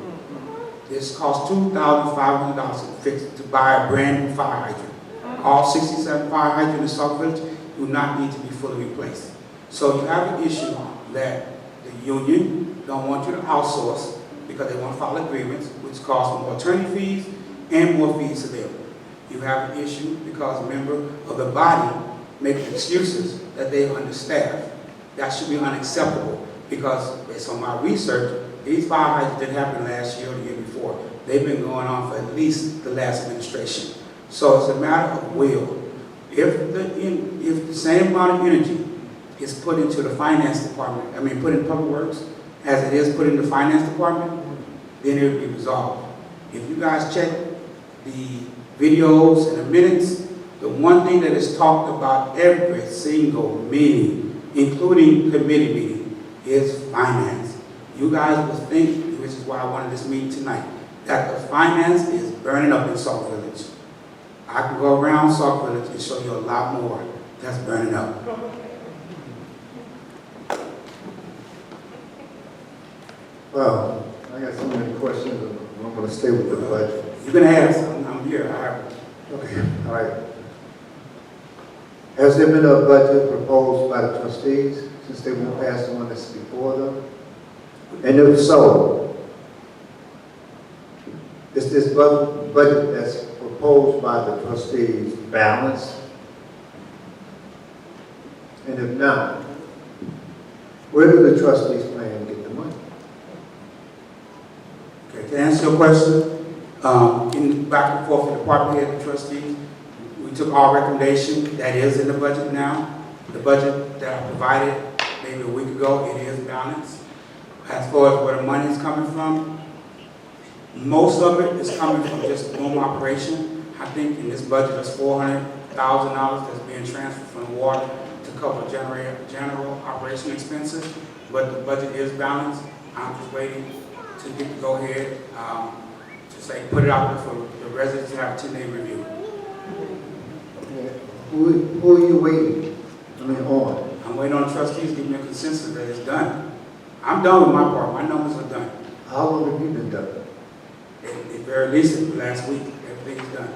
This cost $2,500 to buy a brand new fire hydrant. All 67 fire hydrants in Sauk Village do not need to be fully replaced. So you have an issue that the union don't want you to outsource because they want to file agreements, which cost more attorney fees and more fees to them. You have an issue because a member of the body makes excuses that they are understaffed. That should be unacceptable because based on my research, these fire hydrants didn't happen last year or the year before. They've been going on for at least the last administration. So it's a matter of will. If the same amount of energy is put into the finance department, put in public works, as it is put in the finance department, then it will be resolved. If you guys check the videos and the minutes, the one thing that is talked about every single meeting, including committee meeting, is finance. You guys will think, which is why I wanted this meeting tonight, that the finance is burning up in Sauk Village. I can go around Sauk Village and show you a lot more that's burning up. Well, I got so many questions, and I'm going to stay with the budget. You can ask, I'm here, I have. Okay, all right. Has there been a budget proposed by the trustees since they went past the one that's before them? And if so, is this budget that's proposed by the trustees balanced? And if not, where do the trustees plan to get the money? Okay, to answer your question, In back and forth with the department head and trustees, we took our recommendation, that is in the budget now. The budget that I provided maybe a week ago, it is balanced. As far as where the money is coming from, most of it is coming from just normal operation. I think in this budget, there's $400,000 that's being transferred from water to cover general operation expenses, but the budget is balanced. I'm just waiting to get the go-ahead, to say, put it out there for the residents to have a 10-day review. Who are you waiting, on? I'm waiting on the trustees to give me a consensus that it's done. I'm done with my part. My numbers are done. How long have you been done? At very least last week, everything's done.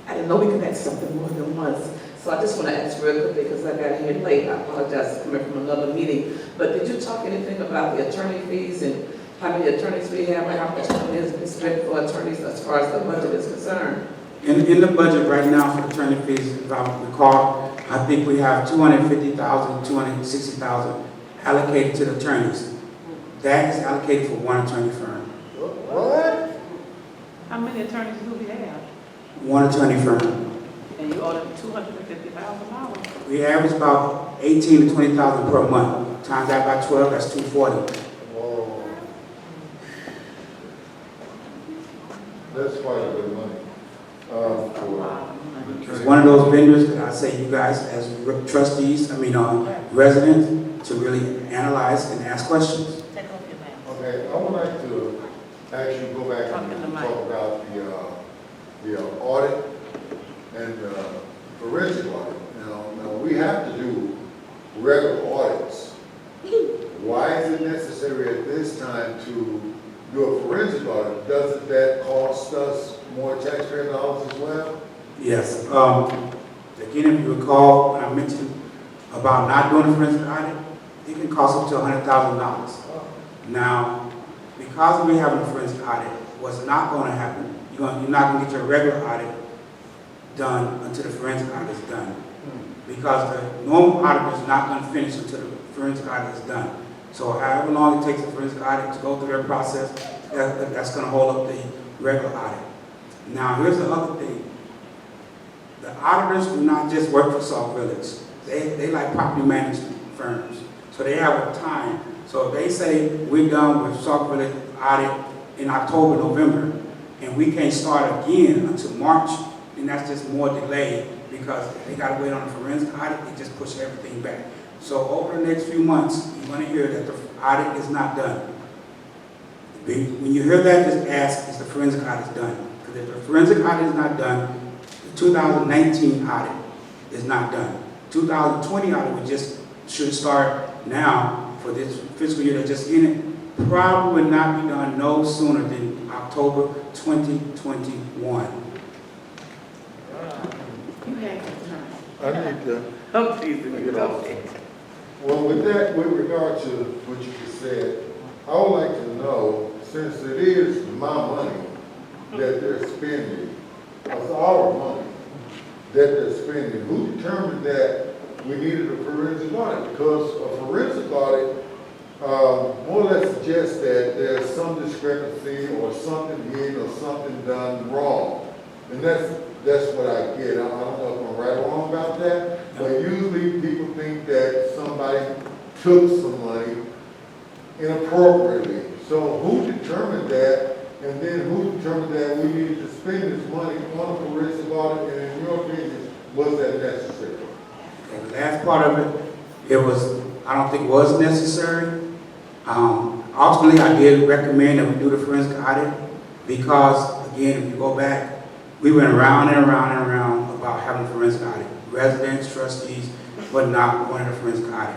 I didn't know we could ask something more than once. So I just want to ask real quickly, because I got here late. I apologize for coming from another meeting. But did you talk anything about the attorney fees and how many attorneys we have and how much money is being spent for attorneys as far as the budget is concerned? In the budget right now for attorney fees, if I recall, I think we have $250,000, $260,000 allocated to the attorneys. That is allocated for one attorney firm. What? How many attorneys do we have? One attorney firm. And you ordered $250,000. We average about $18,000 to $20,000 per month. Times that by 12, that's $240,000. Whoa. That's quite a bit of money. It's one of those vendors that I say you guys as trustees, residents, to really analyze and ask questions. Okay, I would like to actually go back and talk about the audit and forensic audit. Now, we have to do regular audits. Why is it necessary at this time to do a forensic audit? Doesn't that cost us more taxpayer dollars as well? Yes. Again, if you recall, when I mentioned about not doing a forensic audit, it can cost up to $100,000. Now, because we have a forensic audit, what's not going to happen, you're not going to get your regular audit done until the forensic audit is done. Because the normal audit is not going to finish until the forensic audit is done. So however long it takes the forensic audit to go through their process, that's going to hold up the regular audit. Now, here's the other thing. The auditors do not just work for Sauk Village. They like property management firms. So they have a time. So if they say we're done with Sauk Village audit in October, November, and we can't start again until March, then that's just more delay because they got to wait on the forensic audit. They just push everything back. So over the next few months, you're going to hear that the audit is not done. When you hear that, just ask, is the forensic audit done? Because if the forensic audit is not done, the 2019 audit is not done. 2020 audit we just should start now for this fiscal year that just ended. Probably would not be done no sooner than October 2021. I need to. Oh, please, okay. Well, with regard to what you just said, I would like to know, since it is my money that they're spending, it's our money that they're spending, who determined that we needed a forensic audit? Because a forensic audit more or less suggests that there's some discrepancy or something hidden or something done wrong. And that's what I get. I don't know if I'm right or wrong about that, but usually people think that somebody took some money inappropriately. So who determined that? And then who determined that we needed to spend this money on a forensic audit? And in your opinion, was that necessary? And the last part of it, I don't think it was necessary. Ultimately, I did recommend that we do the forensic audit because, again, if you go back, we went around and around and around about having a forensic audit. Residents, trustees, but not wanting a forensic audit.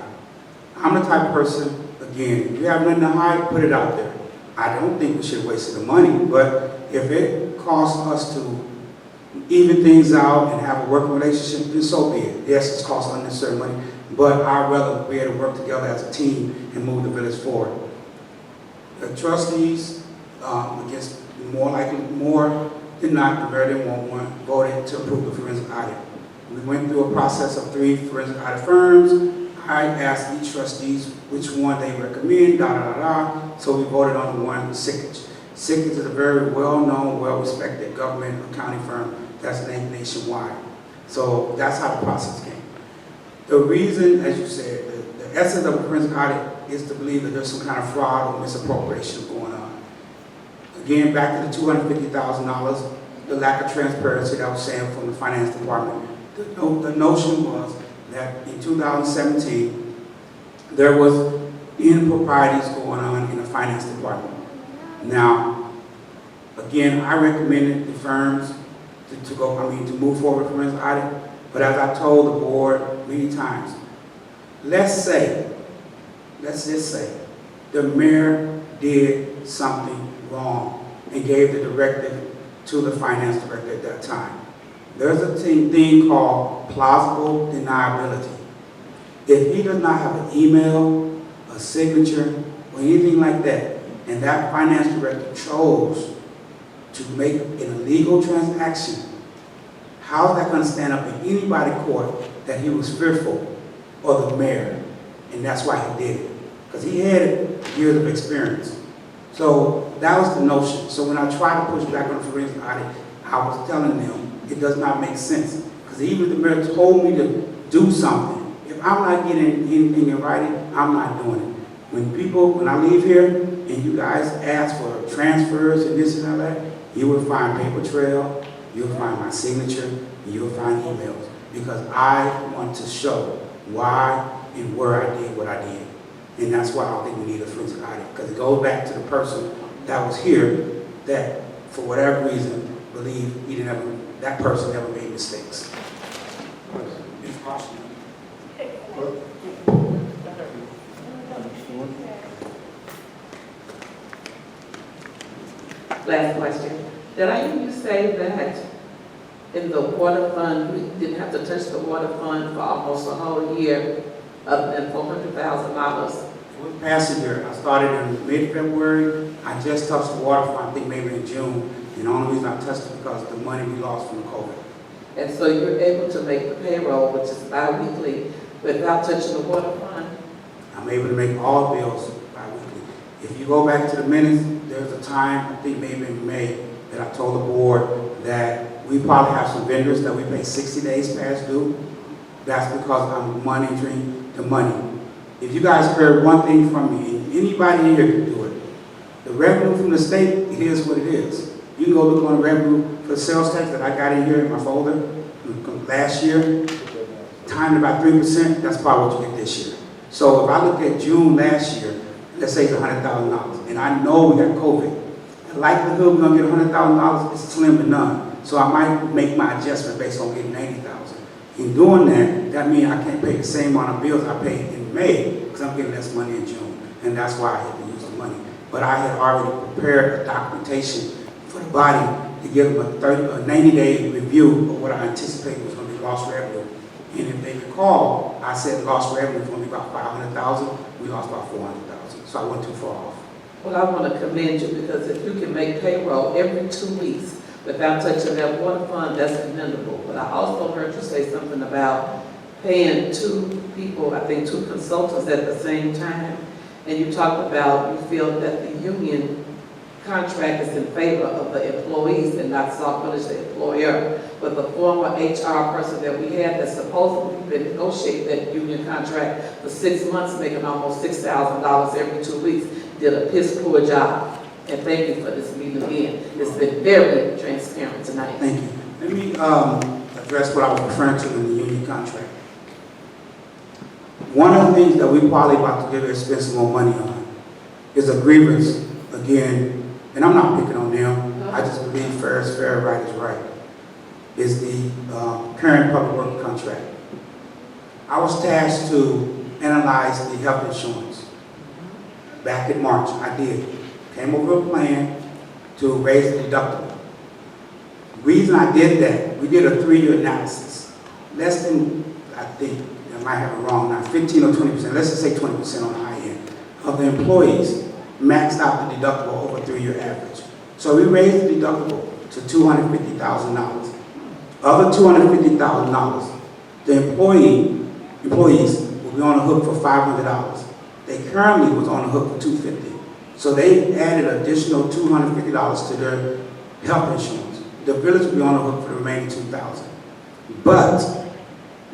I'm the type of person, again, if you have nothing to hide, put it out there. I don't think we should waste the money, but if it costs us to even things out and have a working relationship, then so be it. Yes, it's cost unnecessary money, but I'd rather be able to work together as a team and move the village forward. The trustees, against more than not, the mayor didn't want voted to approve the forensic audit. We went through a process of 3 forensic audit firms. I asked each trustees which one they recommend, da, da, da, da. So we voted on the one, Sickage. Sickage is a very well-known, well-respected government accounting firm that's named nationwide. So that's how the process came. The reason, as you said, the essence of a forensic audit is to believe that there's some kind of fraud or misappropriation going on. Again, back to the $250,000, the lack of transparency that I was saying from the finance department. The notion was that in 2017, there was improprieties going on in the finance department. Now, again, I recommended the firms to move forward with forensic audit, but as I told the board many times, let's just say, the mayor did something wrong and gave the directive to the finance director at that time. There's a thing called plausible deniability. If he does not have an email, a signature, or anything like that, and that finance director chose to make an illegal transaction, how is that going to stand up in anybody's court that he was fearful of the mayor? And that's why he did it, because he had years of experience. So that was the notion. So when I tried to push back on the forensic audit, I was telling them it does not make sense. Because even if the mayor told me to do something, if I'm not getting anything in writing, I'm not doing it. When I leave here and you guys ask for transfers and this and all that, you will find paper trail, you'll find my signature, and you'll find emails. Because I want to show why and where I did what I did. And that's why I don't think we need a forensic audit. Because it goes back to the person that was here that, for whatever reason, believed that person never made mistakes. Ms. Caution. Last question. Did I hear you say that in the water fund, we didn't have to touch the water fund for almost a whole year, other than $400,000? Past year, I started in mid-February. I just touched the water fund, I think maybe in June. And the only reason I touched it because of the money we lost from COVID. And so you're able to make the payroll, which is bi-weekly, without touching the water fund? I'm able to make all bills bi-weekly. If you go back to the minutes, there's a time, I think maybe in May, that I told the board that we probably have some vendors that we pay 60 days past due. That's because I'm monitoring the money. If you guys heard one thing from me, and anybody here can do it, the revenue from the state, it is what it is. You can go look on the revenue for the sales tax that I got in here in my folder last year, timed about 3%, that's probably what you get this year. So if I look at June last year, let's say it's $100,000, and I know we got COVID, the likelihood we're gonna get $100,000 is slim to none. So I might make my adjustment based on getting $90,000. In doing that, that means I can't pay the same amount of bills I paid in May because I'm getting less money in June, and that's why I had to use the money. But I had already prepared a documentation for the body to give them a 90-day review of what I anticipated was going to be lost revenue. And if they recall, I said lost revenue was going to be about $500,000. We lost about $400,000, so I went too far off. Well, I want to commend you because if you can make payroll every 2 weeks without touching that water fund, that's commendable. But I also heard you say something about paying 2 people, I think 2 consultants at the same time. And you talked about you feel that the union contract is in favor of the employees and not South Village, the employer. But the former HR person that we had that supposedly been negotiating that union contract for 6 months, making almost $6,000 every 2 weeks, did a piss poor job. And thank you for this meeting again. It's been very transparent tonight. Thank you. Let me address what I was referring to in the union contract. One of the things that we probably about to spend some more money on is a grievance, again, and I'm not picking on them, I just believe fair is fair, right is right, is the current public work contract. I was tasked to analyze the health insurance. Back in March, I did. Came over a plan to raise the deductible. The reason I did that, we did a 3-year analysis. Less than, I think, I might have it wrong now, 15 or 20%, let's just say 20% on the high end, of the employees maxed out the deductible over a 3-year average. So we raised the deductible to $250,000. Of the $250,000, the employees will be on the hook for $500. They currently was on the hook for $250. So they added additional $250 to their health insurance. The village will be on the hook for the remaining $2,000. But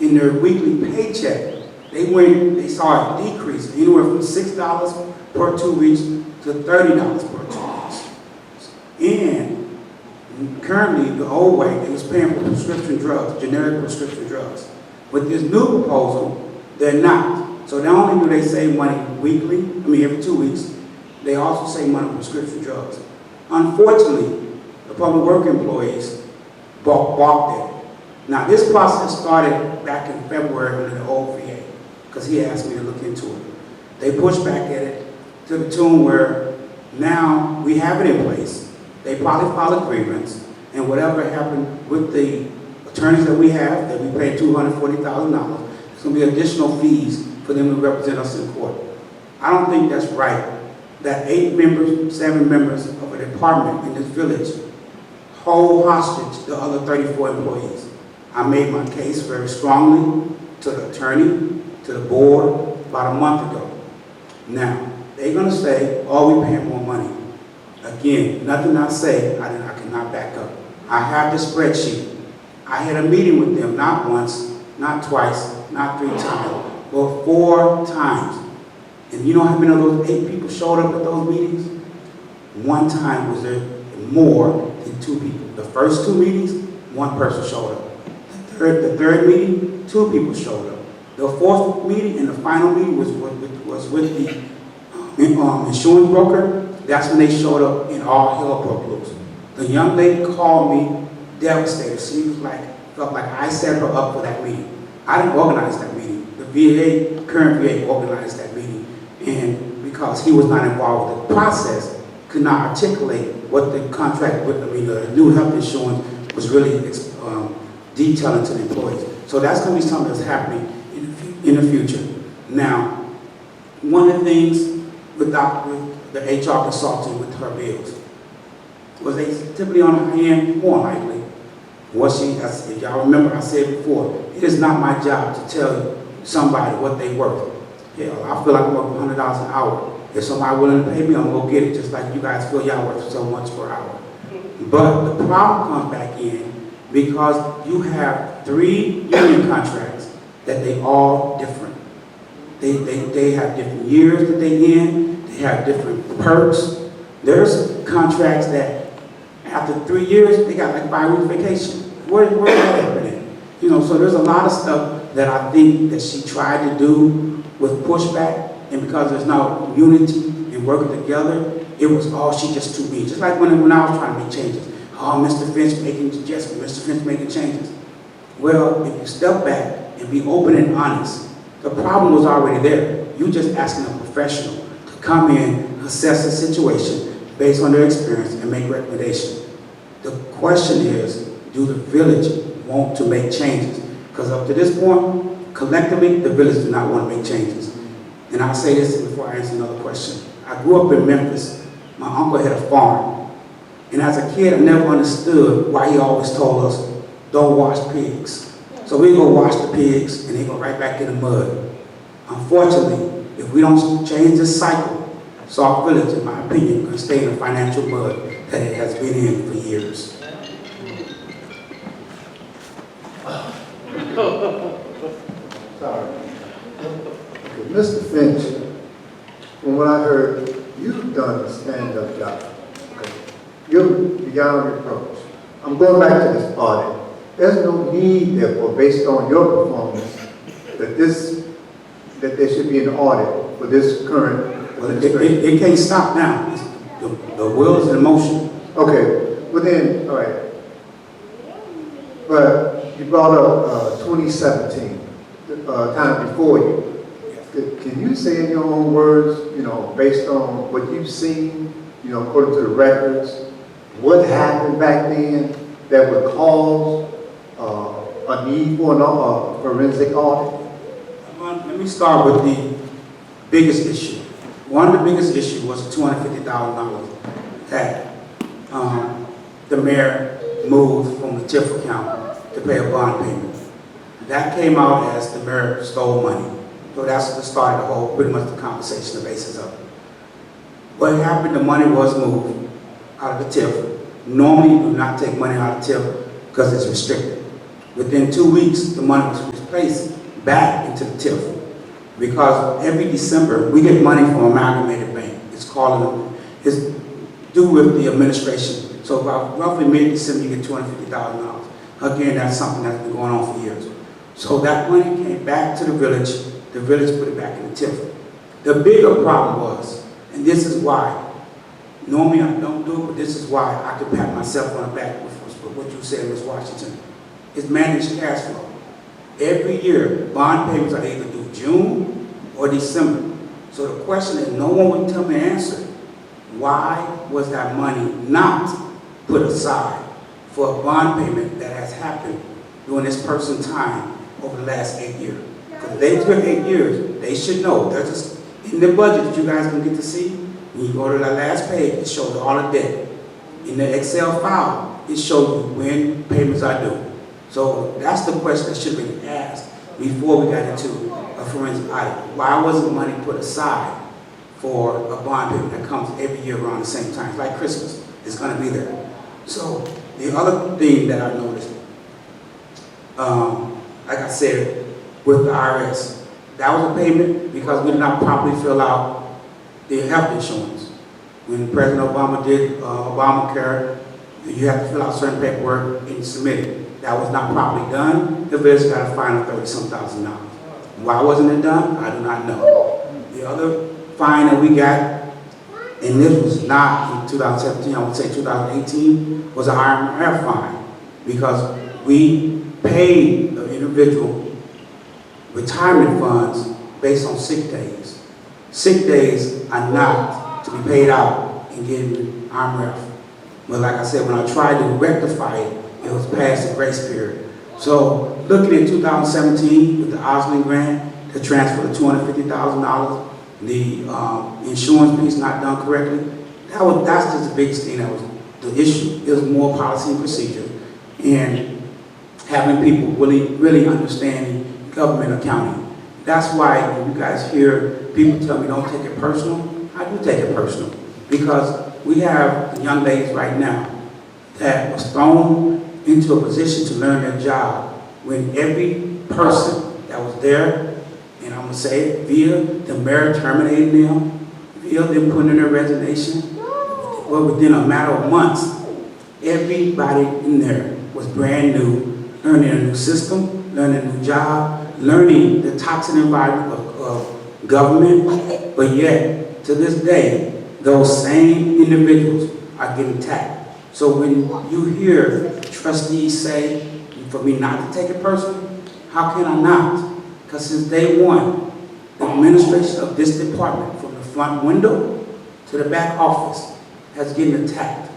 in their weekly paycheck, they saw a decrease anywhere from $6 per 2 weeks to $30 per 2 weeks. And currently, the old way, they was paying for prescription drugs, generic prescription drugs. With this new proposal, they're not. So not only do they save money weekly, every 2 weeks, they also save money on prescription drugs. Unfortunately, the public work employees balked at it. Now, this process started back in February under the old VA, because he asked me to look into it. They pushed back at it to the tune where now we have it in place. They probably filed a grievance, and whatever happened with the attorneys that we have, that we paid $240,000, there's going to be additional fees for them to represent us in court. I don't think that's right, that 7 members of a department in this village hold hostage the other 34 employees. I made my case very strongly to the attorney, to the board, about a month ago. Now, they're going to say, oh, we paying more money. Again, nothing I say, I cannot back up. I have the spreadsheet. I had a meeting with them, not once, not twice, not 3 times, but 4 times. And you know how many of those 8 people showed up at those meetings? 1 time was there more than 2 people. The first 2 meetings, 1 person showed up. The third meeting, 2 people showed up. The 4th meeting and the final meeting was with the insurance broker. That's when they showed up and all hell broke loose. The young lady called me devastated. She was felt like I set her up for that meeting. I didn't organize that meeting. The current VA organized that meeting. And because he was not involved with the process, could not articulate what the contract with, the new health insurance was really detailing to the employees. So that's going to be something that's happening in the future. Now, one of the things with the HR consultant with her bills was they typically on her hand, more likely. If y'all remember, I said before, it is not my job to tell somebody what they worth. Hell, I feel like I'm worth $100 an hour. If somebody willing to pay me, I'm going to get it, just like you guys feel y'all worth so much per hour. But the problem comes back in because you have 3 union contracts that they all different. They have different years that they in, they have different perks. There's contracts that after 3 years, they got like 5 weeks vacation. Where's that happening? So there's a lot of stuff that I think that she tried to do with pushback, and because there's no unity and working together, it was, oh, she just too mean. Just like when I was trying to make changes. Oh, Mr. Finch making adjustments, Mr. Finch making changes. Well, if you step back and be open and honest, the problem was already there. You just asking a professional to come in, assess the situation based on their experience and make recommendations. The question is, do the village want to make changes? Because up to this point, collectively, the village do not want to make changes. And I'll say this before I answer another question. I grew up in Memphis. My uncle had a farm. And as a kid, I never understood why he always told us, don't wash pigs. So we go wash the pigs, and they go right back in the mud. Unfortunately, if we don't change this cycle, Sauk Village, in my opinion, can stay in the financial mud that it has been in for years. Sorry. Mr. Finch, from what I heard, you've done a stand-up job. Okay. You're beyond reproach. I'm going back to this audit. There's no need, therefore, based on your performance, that there should be an audit for this current. Well, it can't stop now. The wheel is in motion. Okay. Well then, all right. But you brought up 2017, time before you. Can you say in your own words, based on what you've seen, according to the records, what happened back then that would cause a need for a forensic audit? Let me start with the biggest issue. One of the biggest issues was the $250,000 that the mayor moved from the TIF account to pay a bond payment. That came out as the mayor stole money. So that's the start of the whole, pretty much the conversation, the basis of it. What happened, the money was moved out of the TIF. Normally, you do not take money out of TIF because it's restricted. Within 2 weeks, the money was replaced back into the TIF. Because every December, we get money from Amalgamated Bank. It's due with the administration. So about roughly mid-December, you get $250,000. Again, that's something that's been going on for years. So that money came back to the village put it back in the TIF. The bigger problem was, and this is why, normally I don't do it, but this is why I could pat myself on the back with what you said, Ms. Washington, is managed cash flow. Every year, bond payments are either due June or December. So the question is, no one would tell me the answer. Why was that money not put aside for a bond payment that has happened during this person's time over the last 8 years? Because they took 8 years, they should know. They're just in the budget that you guys can get to see. When you go to the last page, it shows all the debt. In the Excel file, it shows you when payments are due. So that's the question that should have been asked before we got into a forensic audit. Why wasn't money put aside for a bond payment that comes every year around the same time? It's like Christmas, it's going to be there. So the other thing that I noticed, like I said, with the IRS, that was a payment because we did not properly fill out the health insurance. When President Obama did Obamacare, you have to fill out certain paperwork and submit it. That was not properly done. The village got a fine of $30,000. Why wasn't it done? I do not know. The other fine that we got, and this was not in 2017, I would say 2018, was an IRS fine because we paid the individual retirement funds based on sick days. Sick days are not to be paid out and given IRF. But like I said, when I tried to rectify it, it was past the grace period. So looking at 2017 with the Osling grant, the transfer of $250,000, the insurance piece not done correctly, that's just the biggest thing that was the issue. It was more policy and procedure and having people really understanding government accounting. That's why when you guys hear people tell me don't take it personal, I do take it personal because we have young ladies right now that was thrown into a position to learn their job when every person that was there, and I'm going to say it, via the mayor terminating them, via them putting in their resignation, well, within a matter of months, everybody in there was brand new, learning a new system, learning a new job, learning the toxic environment of government, but yet, to this day, those same individuals are getting tapped. So when you hear trustees say, for me not to take it personally, how can I not? Because since day one, the administration of this department, from the front window to the back office, has getting attacked.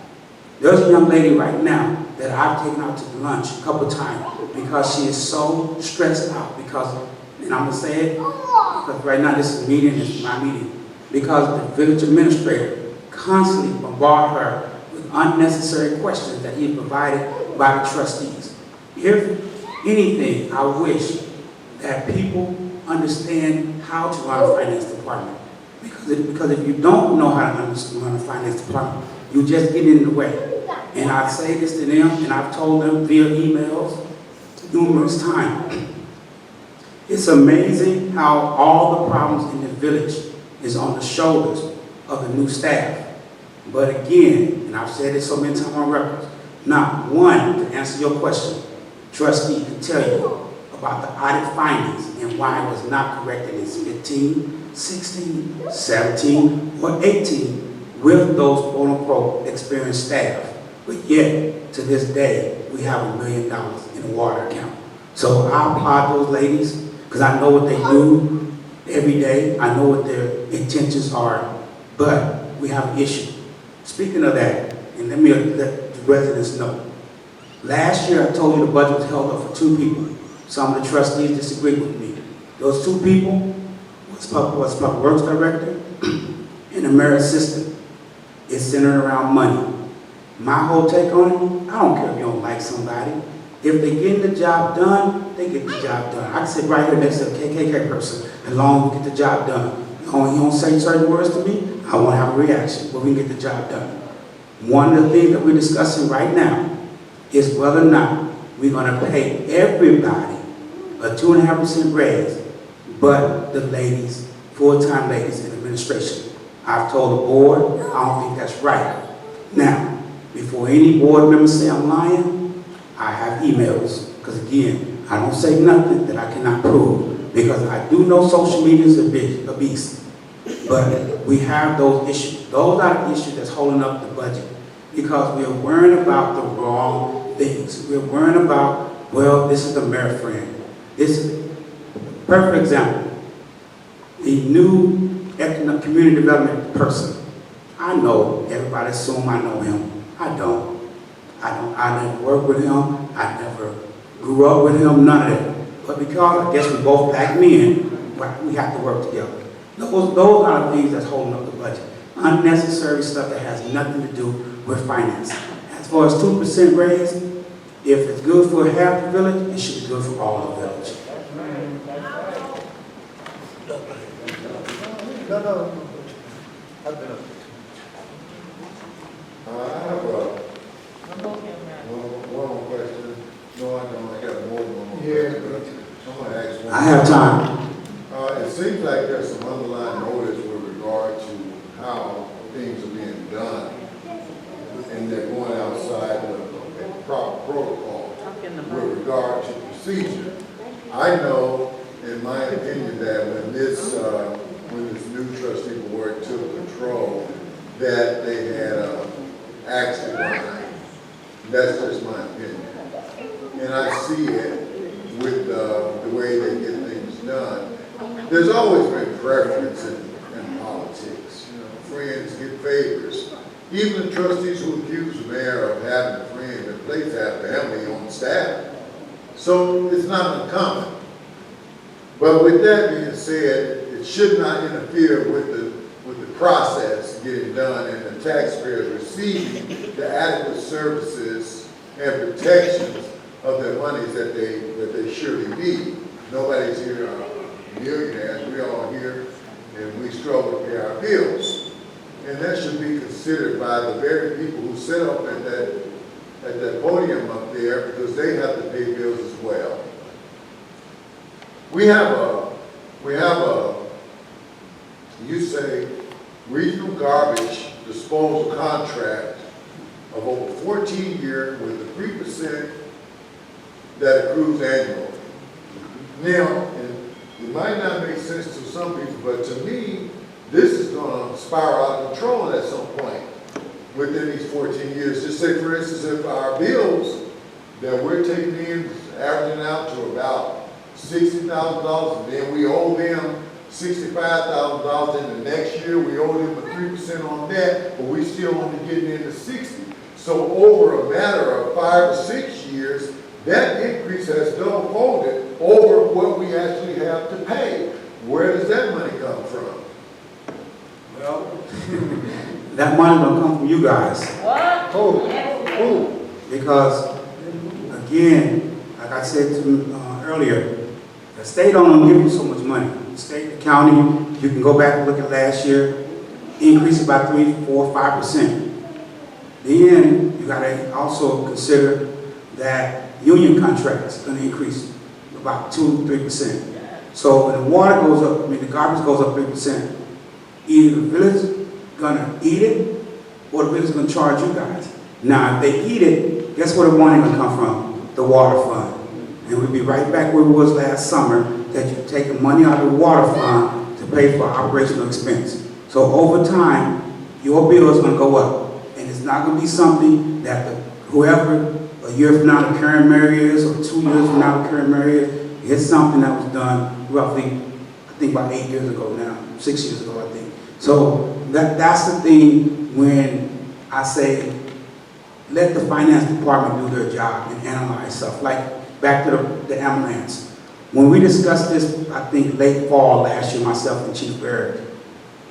There's a young lady right now that I've taken out to lunch a couple times because she is so stressed out because, and I'm going to say it, because right now this is a meeting, this is my meeting, because the village administrator constantly bombarded her with unnecessary questions that he provided by the trustees. If anything, I wish that people understand how to run a finance department. Because if you don't know how to run a finance department, you just get in the way. And I say this to them, and I've told them via emails numerous times. It's amazing how all the problems in the village is on the shoulders of the new staff. But again, and I've said this so many times on records, not one, to answer your question, trustee can tell you about the audit findings and why it was not corrected in 15, 16, 17, or 18 with those quote-unquote experienced staff. But yet, to this day, we have $1 million in a water account. So I applaud those ladies because I know what they do every day. I know what their intentions are, but we have an issue. Speaking of that, and let me let the residents know. Last year, I told you the budget was held up for 2 people. Some of the trustees disagreed with me. Those 2 people was Public Works Director and the Mayor Assistant. It's centered around money. My whole take on it, I don't care if you don't like somebody. If they get the job done, they get the job done. I can sit right here next to a KKK person, as long as we get the job done. You don't say certain words to me, I won't have a reaction, but we can get the job done. One of the things that we're discussing right now is whether or not we're gonna pay everybody a 2.5% raise, but the ladies, full-time ladies in administration. I've told the board, I don't think that's right. Now, before any board member say I'm lying, I have emails, because again, I don't say nothing that I cannot prove, because I do know social media is a beast, but we have those issues. Those are the issues that's holding up the budget, because we're worrying about the wrong things. We're worrying about, well, this is the mayor friend. This is a perfect example. The new economic community development person. I know, everybody assume I know him. I don't. I never worked with him. I never grew up with him, none of that. But because I guess we both black men, we have to work together. Those are the things that's holding up the budget. Unnecessary stuff that has nothing to do with finance. As far as 2% raise, if it's good for half the village, it should be good for all the village. No. I have one more question. No, I don't. I got more than one more question. But I'm gonna ask one. I have time. It seems like there's some underlying motives with regard to how things are being done, and they're going outside the proper protocol with regard to procedure. I know, in my opinion, that when this new trustee board took control, that they had action line. That's just my opinion, and I see it with the way they get things done. There's always been preference in politics. You know, friends get favors. Even the trustees who accuse the mayor of having a friend in place have family on staff. So it's not uncommon. But with that being said, it should not interfere with the process getting done and the taxpayers receiving the adequate services and protections of their monies that they surely need. Nobody's here millionaires. We all here and we struggle to pay our bills. And that should be considered by the very people who sit up at that podium up there, because they have to pay bills as well. We have a you say regional garbage disposal contract of over 14 years with a 3% that accrues annually. Now, it might not make sense to some people, but to me, this is going to spiral out of control at some point within these 14 years. Just say, for instance, if our bills that we're taking in averaging out to about $60,000, and then we owe them $65,000 in the next year, we owe them a 3% on that, but we still only getting into 60. So over a matter of 5 or 6 years, that increase has double folded over what we actually have to pay. Where does that money come from? Well, that money don't come from you guys. What? Who? Because, again, like I said earlier, the state don't give you so much money. The state, the county, you can go back and look at last year, increase it by 3, 4, 5%. Then you got to also consider that union contracts going to increase about 2, 3%. So when the water goes up, the garbage goes up 3%, either the village is going to eat it or the village is going to charge you guys. Now, if they eat it, guess where the money going to come from? The water fund. And we'll be right back where we was last summer, that you're taking money out of the water fund to pay for operational expense. So over time, your bill is going to go up. And it's not going to be something that whoever a year from now the current mayor is, or 2 years from now the current mayor is, it's something that was done roughly, I think about 8 years ago now, 6 years ago, I think. So that's the thing when I say, let the finance department do their job and analyze stuff. Like back to the ambulance. When we discussed this, I think late fall last year, myself and Chief Barrett,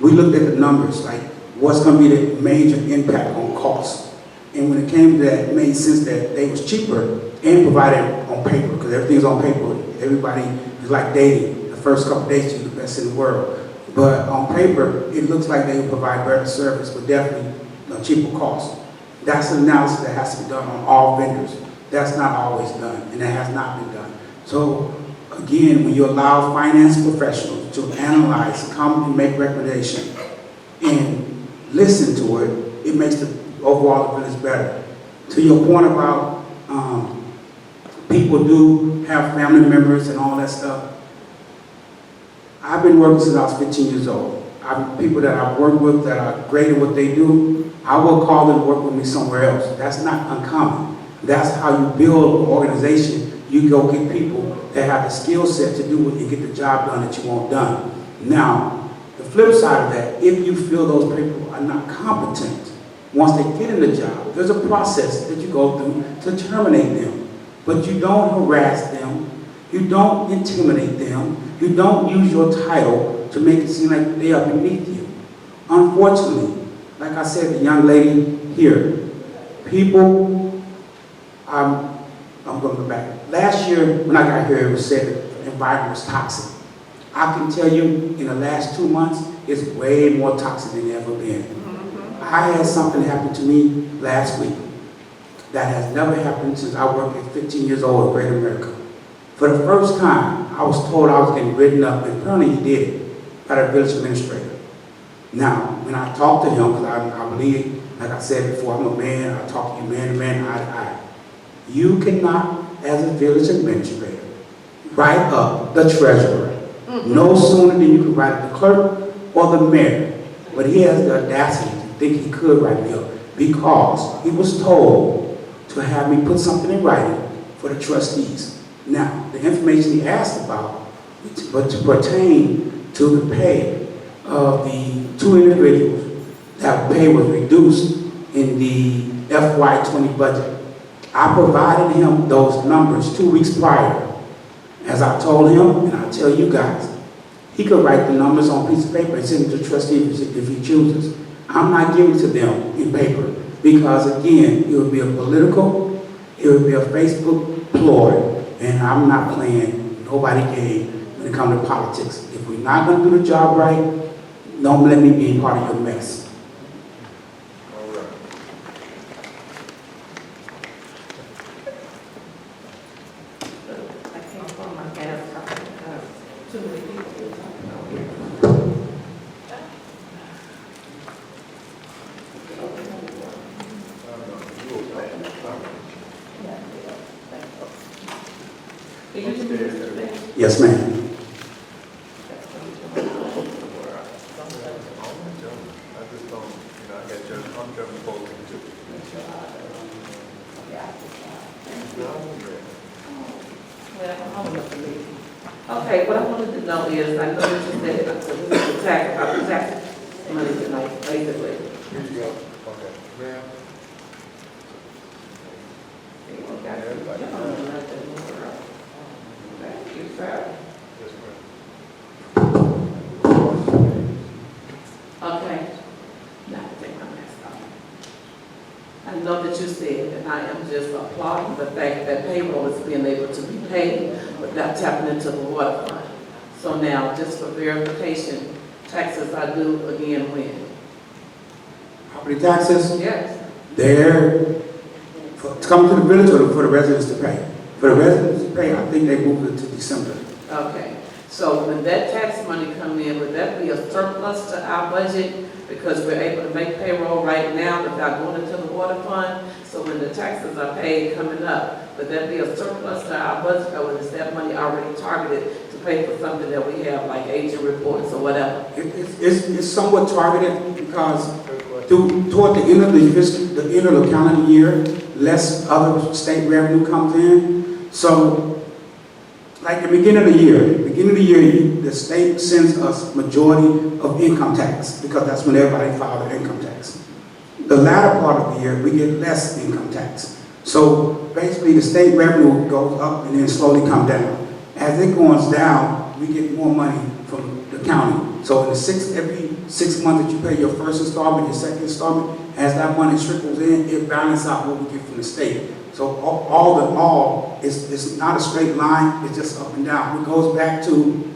we looked at the numbers, like what's going to be the major impact on costs. And when it came to that, it made sense that they was cheaper and provided on paper, because everything's on paper. Everybody is like dating. The first couple days, you're the best in the world. But on paper, it looks like they will provide better service, but definitely a cheaper cost. That's an analysis that has to be done on all vendors. That's not always done, and that has not been done. So again, when you allow finance professionals to analyze, come and make recommendations, and listen to it, it makes the overall village better. To your point about people do have family members and all that stuff, I've been working since I was 15 years old. People that I've worked with that are great at what they do, I will call them to work with me somewhere else. That's not uncommon. That's how you build an organization. You go get people that have the skill set to do it and get the job done that you want done. Now, the flip side of that, if you feel those people are not competent, once they get in the job, there's a process that you go through to terminate them. But you don't harass them. You don't intimidate them. You don't use your title to make it seem like they are beneath you. Unfortunately, like I said, the young lady here, people, I'm going to go back. Last year, when I got here, it was said the environment was toxic. I can tell you, in the last 2 months, it's way more toxic than it's ever been. I had something happen to me last week that has never happened since I worked at 15 years old in Great America. For the first time, I was told I was getting written up, and apparently he did it, by the village administrator. Now, when I talk to him, because I believe, like I said before, I'm a man, I talk to you man to man, eye to eye. You cannot, as a village administrator, write up the treasurer no sooner than you can write the clerk or the mayor. But he has the audacity to think he could write me up because he was told to have me put something in writing for the trustees. Now, the information he asked about, but to pertain to the pay of the 2 individuals, that pay was reduced in the FY20 budget. I provided him those numbers 2 weeks prior. As I told him, and I tell you guys, he could write the numbers on a piece of paper and send it to the trustees if he chooses. I'm not giving it to them in paper because, again, it would be a political, it would be a Facebook ploy, and I'm not playing nobody game when it comes to politics. If we're not going to do the job right, don't let me be part of your mess. Yes, ma'am. Okay, what I wanted to know is, I know that you said that this is tax money tonight, basically. Okay, ma'am. Thank you, sir. Yes, ma'am. Okay, now to take my mask off. I know that you said, and I am just applauding the fact that payroll is being able to be paid without tapping into the water fund. So now, just for verification, taxes are due again when? Property taxes, Yes. they're to come to the village or for the residents to pay? For the residents to pay, I think they moved it to December. Okay, so when that tax money come in, would that be a surplus to our budget? Because we're able to make payroll right now without going into the water fund. So when the taxes are paid coming up, would that be a surplus to our budget, or is that money already targeted to pay for something that we have, like agent reports or whatever? It's somewhat targeted because toward the end of the end of the calendar year, less other state revenue comes in. So, like the beginning of the year, the state sends us majority of income tax because that's when everybody files their income tax. The latter part of the year, we get less income tax. So basically, the state revenue goes up and then slowly come down. As it goes down, we get more money from the county. So in every 6 months that you pay your first installment, your second installment, as that money trickles in, it balances out what we get from the state. So all in all, it's not a straight line, it's just up and down. It goes back to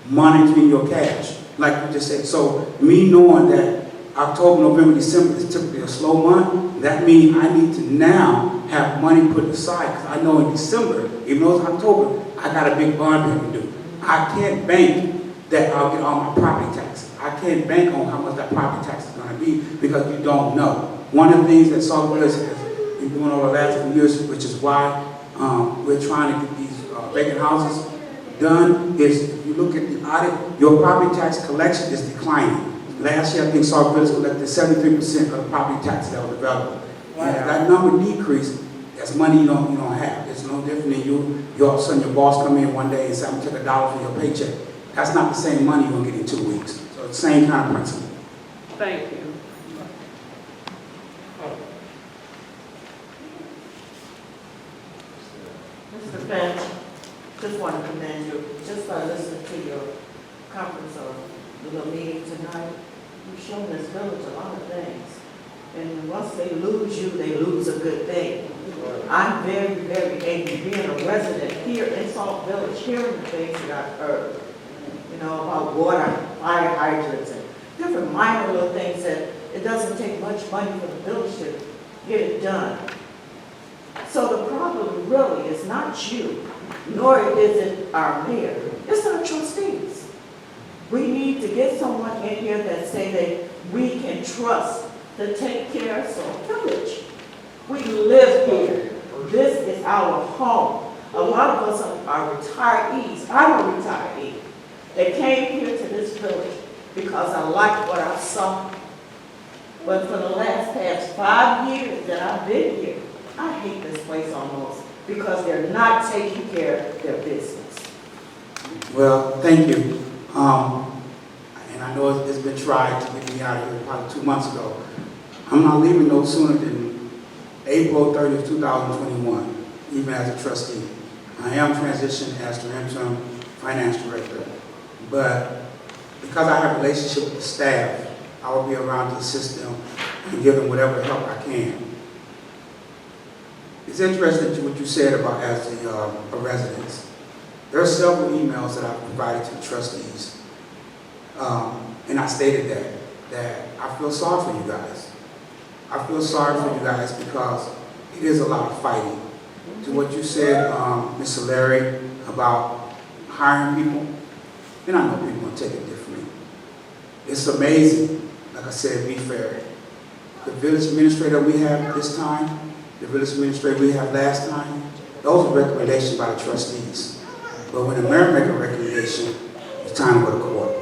monitoring your cash, like you just said. So me knowing that October, November, December is typically a slow month, that means I need to now have money put aside, because I know in December, even though it's October, I got a big bond payment to do. I can't bank that I'll get all my property taxes. I can't bank on how much that property tax is going to be, because you don't know. One of the things that Solid Village has been doing over the last few years, which is why we're trying to get these vacant houses done, is if you look at the audit, your property tax collection is declining. Last year, I think Solid Village collected 73% of the property taxes that were available. And if that number decreased, that's money you don't have. It's no different than you all of a sudden your boss come in one day and say, I'm gonna take $1 from your paycheck. That's not the same money you're gonna get in 2 weeks. So it's the same kind of principle. Thank you. Mr. Finch, just want to commend you, just by listening to your conference or the little meeting tonight. You've shown this village a lot of things. And once they lose you, they lose a good thing. I'm very, very angry being a resident here in Salt Village, hearing the things that I've heard, about water, fire hydrants, and different minor little things that it doesn't take much money for the village to get it done. So the problem really is not you, nor is it our mayor. It's our trustees. We need to get someone in here that say that we can trust to take care of Salt Village. We live here. This is our home. A lot of us are retirees. I'm a retiree. They came here to this village because I liked what I saw. But for the past 5 years that I've been here, I hate this place almost because they're not taking care of their business. Well, thank you. And I know it's been tried to get me out of here probably 2 months ago. I'm not leaving no sooner than April 30th, 2021, even as a trustee. I am transitioned as the interim finance director, but because I have a relationship with the staff, I will be around to assist them and give them whatever help I can. It's interesting what you said about as a resident. There are several emails that I've provided to the trustees, and I stated that I feel sorry for you guys. I feel sorry for you guys because it is a lot of fighting. To what you said, Mr. Larry, about hiring people, and I know people will take it differently. It's amazing, like I said, be fair. The village administrator we have this time, the village administrator we have last time, those are recommendations by the trustees. But when the mayor makes a recommendation, it's time to go to court.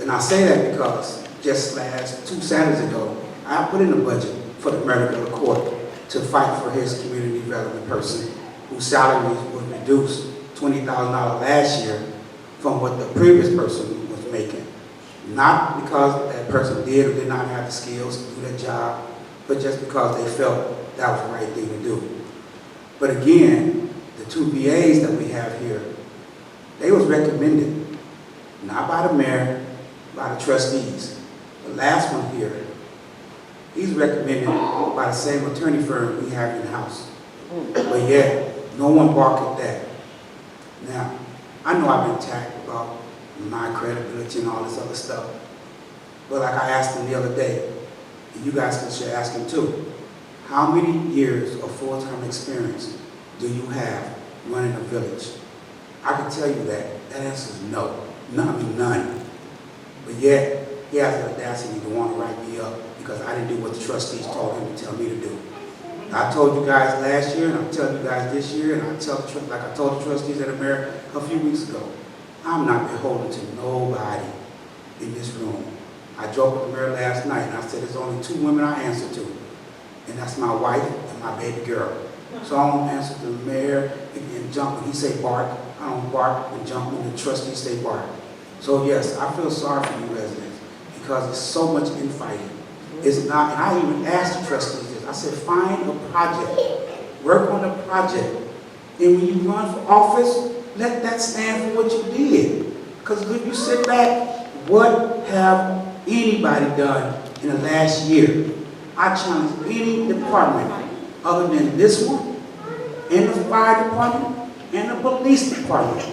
And I say that because just 2 Saturdays ago, I put in a budget for the mayor to go to court to fight for his community development person whose salary was reduced $20,000 last year from what the previous person was making. Not because that person did or did not have the skills to do that job, but just because they felt that was the right thing to do. But again, the 2 VAs that we have here, they was recommended, not by the mayor, by the trustees. The last one here, he's recommended by the same attorney firm we have in the house. But yet, no one barked at that. Now, I know I've been attacked about my credibility and all this other stuff. But like I asked him the other day, and you guys should ask him too, how many years of full-time experience do you have running a village? I can tell you that. That answer is no. None. But yet, he has the audacity to want to write me up because I didn't do what the trustees told him to tell me to do. I told you guys last year, and I'm telling you guys this year, and like I told the trustees at the mayor a few weeks ago, I'm not beholden to nobody in this room. I joked with the mayor last night, and I said there's only 2 women I answer to, and that's my wife and my baby girl. So I don't answer to the mayor and jump when he say bark. I don't bark and jump when the trustees say bark. So yes, I feel sorry for you residents because there's so much infighting. It's not, and I even asked the trustees this. I said, find a project, work on a project, and when you run for office, let that stand for what you did. Because if you sit back, what have anybody done in the last year. I challenge any department other than this one, and the fire department, and the police department.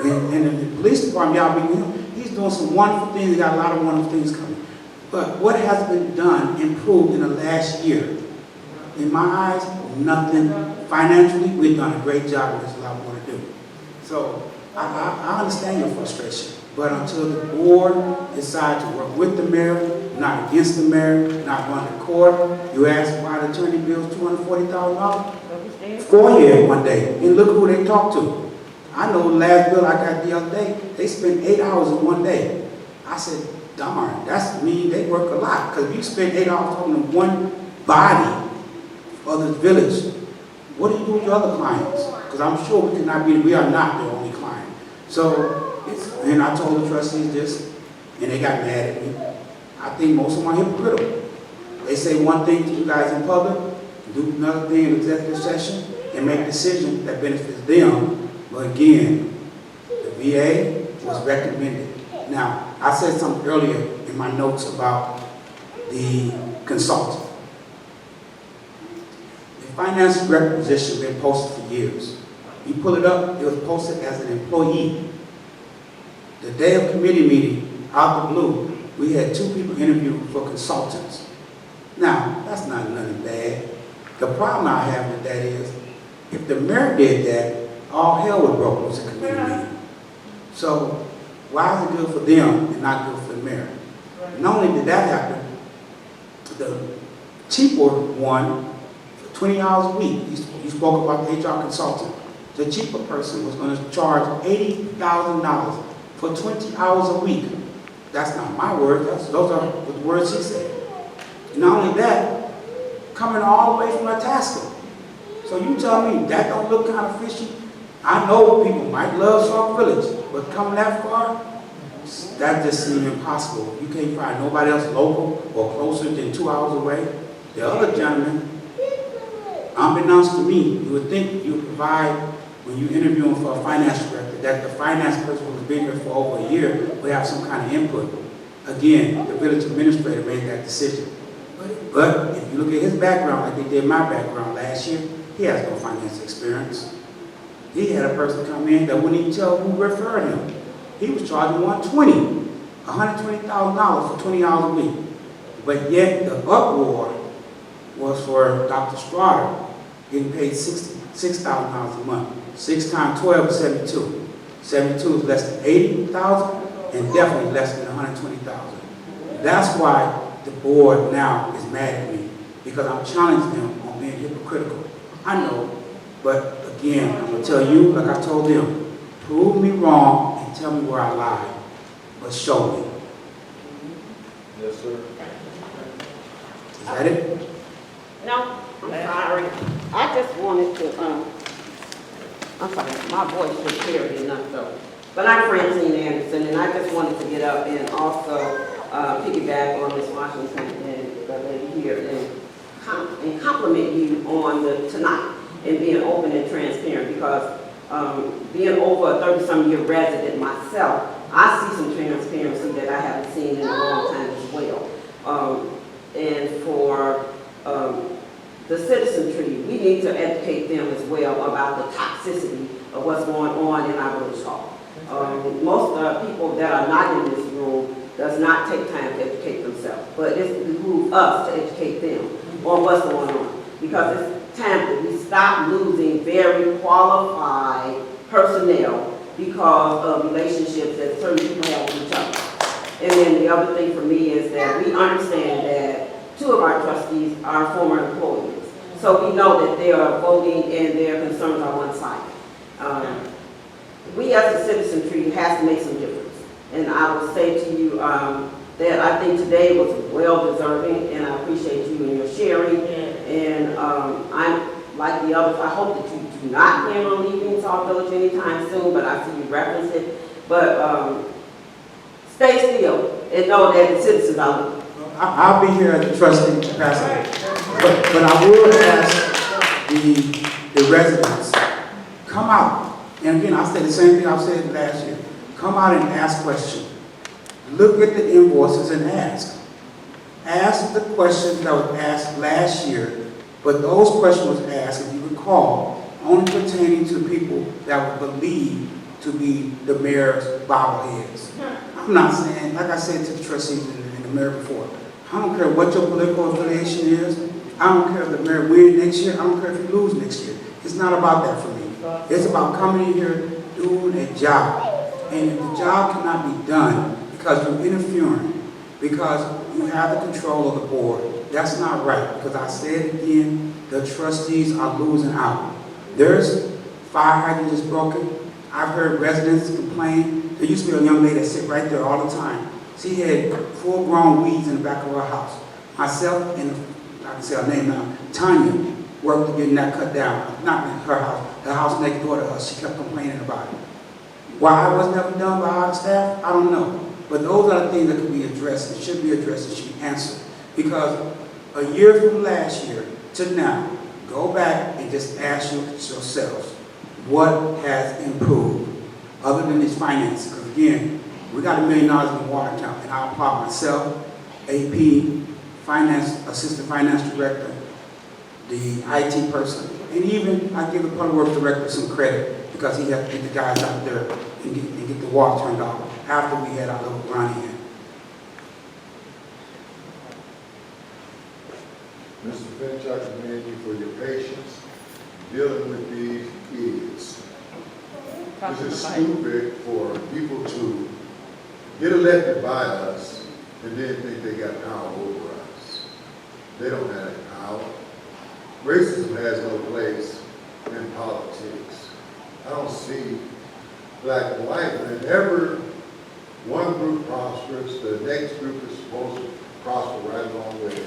And in the police department, y'all be with him, he's doing some wonderful things, he got a lot of wonderful things coming. But what has been done, improved in the last year? In my eyes, nothing. Financially, we've done a great job, and there's a lot more to do. So, I understand your frustration, but until the board decides to work with the mayor, not against the mayor, not run to court, you ask why the attorney bill's $240,000? Go ahead one day and look who they talk to. I know the last bill I got the other day, they spent 8 hours in one day. I said, darn, that's mean they work a lot, because if you spend 8 hours talking to one body of the village, what do you do with your other clients? Because I'm sure we are not the only client. So, and I told the trustees this, and they got mad at me. I think most of them are hypocritical. They say one thing to you guys in public, do another thing in executive session, and make a decision that benefits them. But again, the VA was recommended. Now, I said something earlier in my notes about the consultant. The finance director position has been posted for years. You pull it up, it was posted as an employee. The day of committee meeting, out of the blue, we had 2 people interviewed for consultants. Now, that's not nothing bad. The problem I have with that is, if the mayor did that, all hell would broke loose in committee meeting. So, why is it good for them and not good for the mayor? Not only did that happen, the cheaper one, for 20 hours a week, you spoke about the HR consultant. The cheaper person was going to charge $80,000 for 20 hours a week. That's not my words, those are the words she said. Not only that, coming all the way from Itasca. So you tell me that don't look kind of fishy? I know people might love South Village, but coming that far, that just seems impossible. You can't find nobody else local or closer than 2 hours away. The other gentleman, unbeknownst to me, you would think you would provide, when you interview him for a finance director, that the finance person who's been here for over a year would have some kind of input. Again, the village administrator made that decision. But if you look at his background, like they did my background last year, he has no finance experience. He had a person come in that wouldn't even tell who referred him. He was charging $120,000 for 20 hours a week. But yet the uproar was for Dr. Strada getting paid $66,000 a month. 6 times 12 is 72. 72 is less than 80,000 and definitely less than 120,000. That's why the board now is mad at me, because I'm challenging them on being hypocritical. I know, but again, I'm going to tell you, like I told them, prove me wrong and tell me where I lied, but show me. Yes, sir. Is that it? No, I'm sorry. I just wanted to, I'm sorry, my voice is clear enough though. But I'm Francine Anderson, and I just wanted to get up and also piggyback on Ms. Washington and the lady here and compliment you on the tonight and being open and transparent, because being over a 30-some-year resident myself, I see some transparency that I haven't seen in a long time as well. And for the citizenry, we need to educate them as well about the toxicity of what's going on in our village hall. Most people that are not in this room does not take time to educate themselves, but it behooves us to educate them on what's going on, because it's time that we stop losing very qualified personnel because of relationships that certain people have with each other. And then the other thing for me is that we understand that 2 of our trustees are former employees. So we know that they are voting and their concerns are one-sided. We as a citizenry has to make some difference. And I will say to you that I think today was well-deserving, and I appreciate you and your sharing. And I'm like the others, I hope that you do not plan on leaving South Village anytime soon, but I see you reference it. But stay still and know that the citizens are looking. I'll be here as a trustee capacity, but I will ask the residents, come out. And again, I'll say the same thing I said last year. Come out and ask questions. Look at the invoices and ask. ask the questions that was asked last year, but those questions was asked, if you recall, only pertaining to people that were believed to be the mayor's bobbleheads. I'm not saying, like I said to the trustees and the mayor before, I don't care what your political affiliation is. I don't care if the mayor wins next year. I don't care if you lose next year. It's not about that for me. It's about coming in here, doing a job. And if the job cannot be done because you're interfering, because you have the control of the board, that's not right. Because I said again, the trustees are losing out. There's fire hydrant is broken. I've heard residents complain. There used to be a young lady that sit right there all the time. She had full-grown weeds in the back of her house. Myself and, I can say her name now, Tanya, worked to getting that cut down. Not in her house, the house next door to us. She kept complaining about it. Why it was never done by our staff, I don't know. But those are the things that could be addressed, and should be addressed, and should be answered. Because a year from last year to now, go back and just ask yourselves, what has improved other than these finances? Because again, we got $1 million in the water account, and I'll apply myself, AP, finance, assistant finance director, the IT person, and even I give the public works director some credit because he had to get the guys out there and get the water turned off after we had our little run-in. Mr. Finch, I commend you for your patience dealing with these idiots. This is stupid for people to get elected by us and then think they got power over us. They don't have any power. Racism has no place in politics. I don't see black and white. Whenever one group prospers, the next group is supposed to prosper right along with it.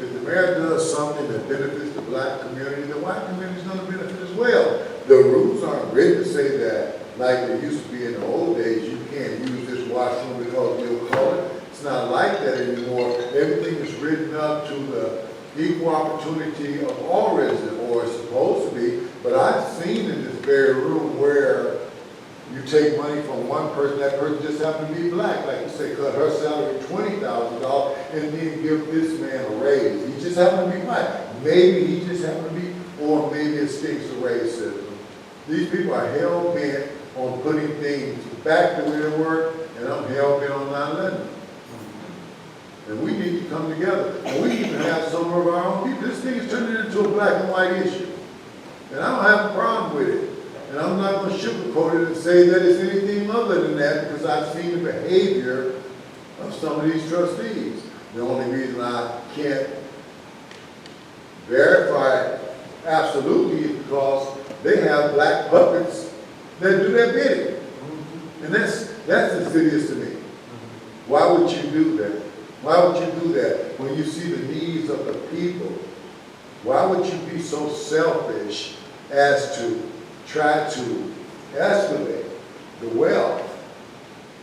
If the mayor does something that benefits the black community, the white community is going to benefit as well. The rules aren't written to say that, like they used to be in the old days, you can't use this washroom because we'll call it. It's not like that anymore. Everything is written up to the equal opportunity of all residents, or it's supposed to be. But I've seen in this very room where you take money from one person, that person just happened to be black, like you say, cut her salary $20,000 and then give this man a raise. He just happened to be black. Maybe he just happened to be, or maybe it stinks of racism. These people are hell-bent on putting things back the way they were, and I'm hell-bent on not letting them. And we need to come together. And we need to have some of our own people. This thing is turning into a black and white issue. And I don't have a problem with it. And I'm not going to sugarcoat it and say that it's anything other than that, because I've seen the behavior of some of these trustees. The only reason I can't verify it absolutely is because they have black puppets that do their bidding. And that's insidious to me. Why would you do that? Why would you do that when you see the needs of the people? Why would you be so selfish as to try to escalate the wealth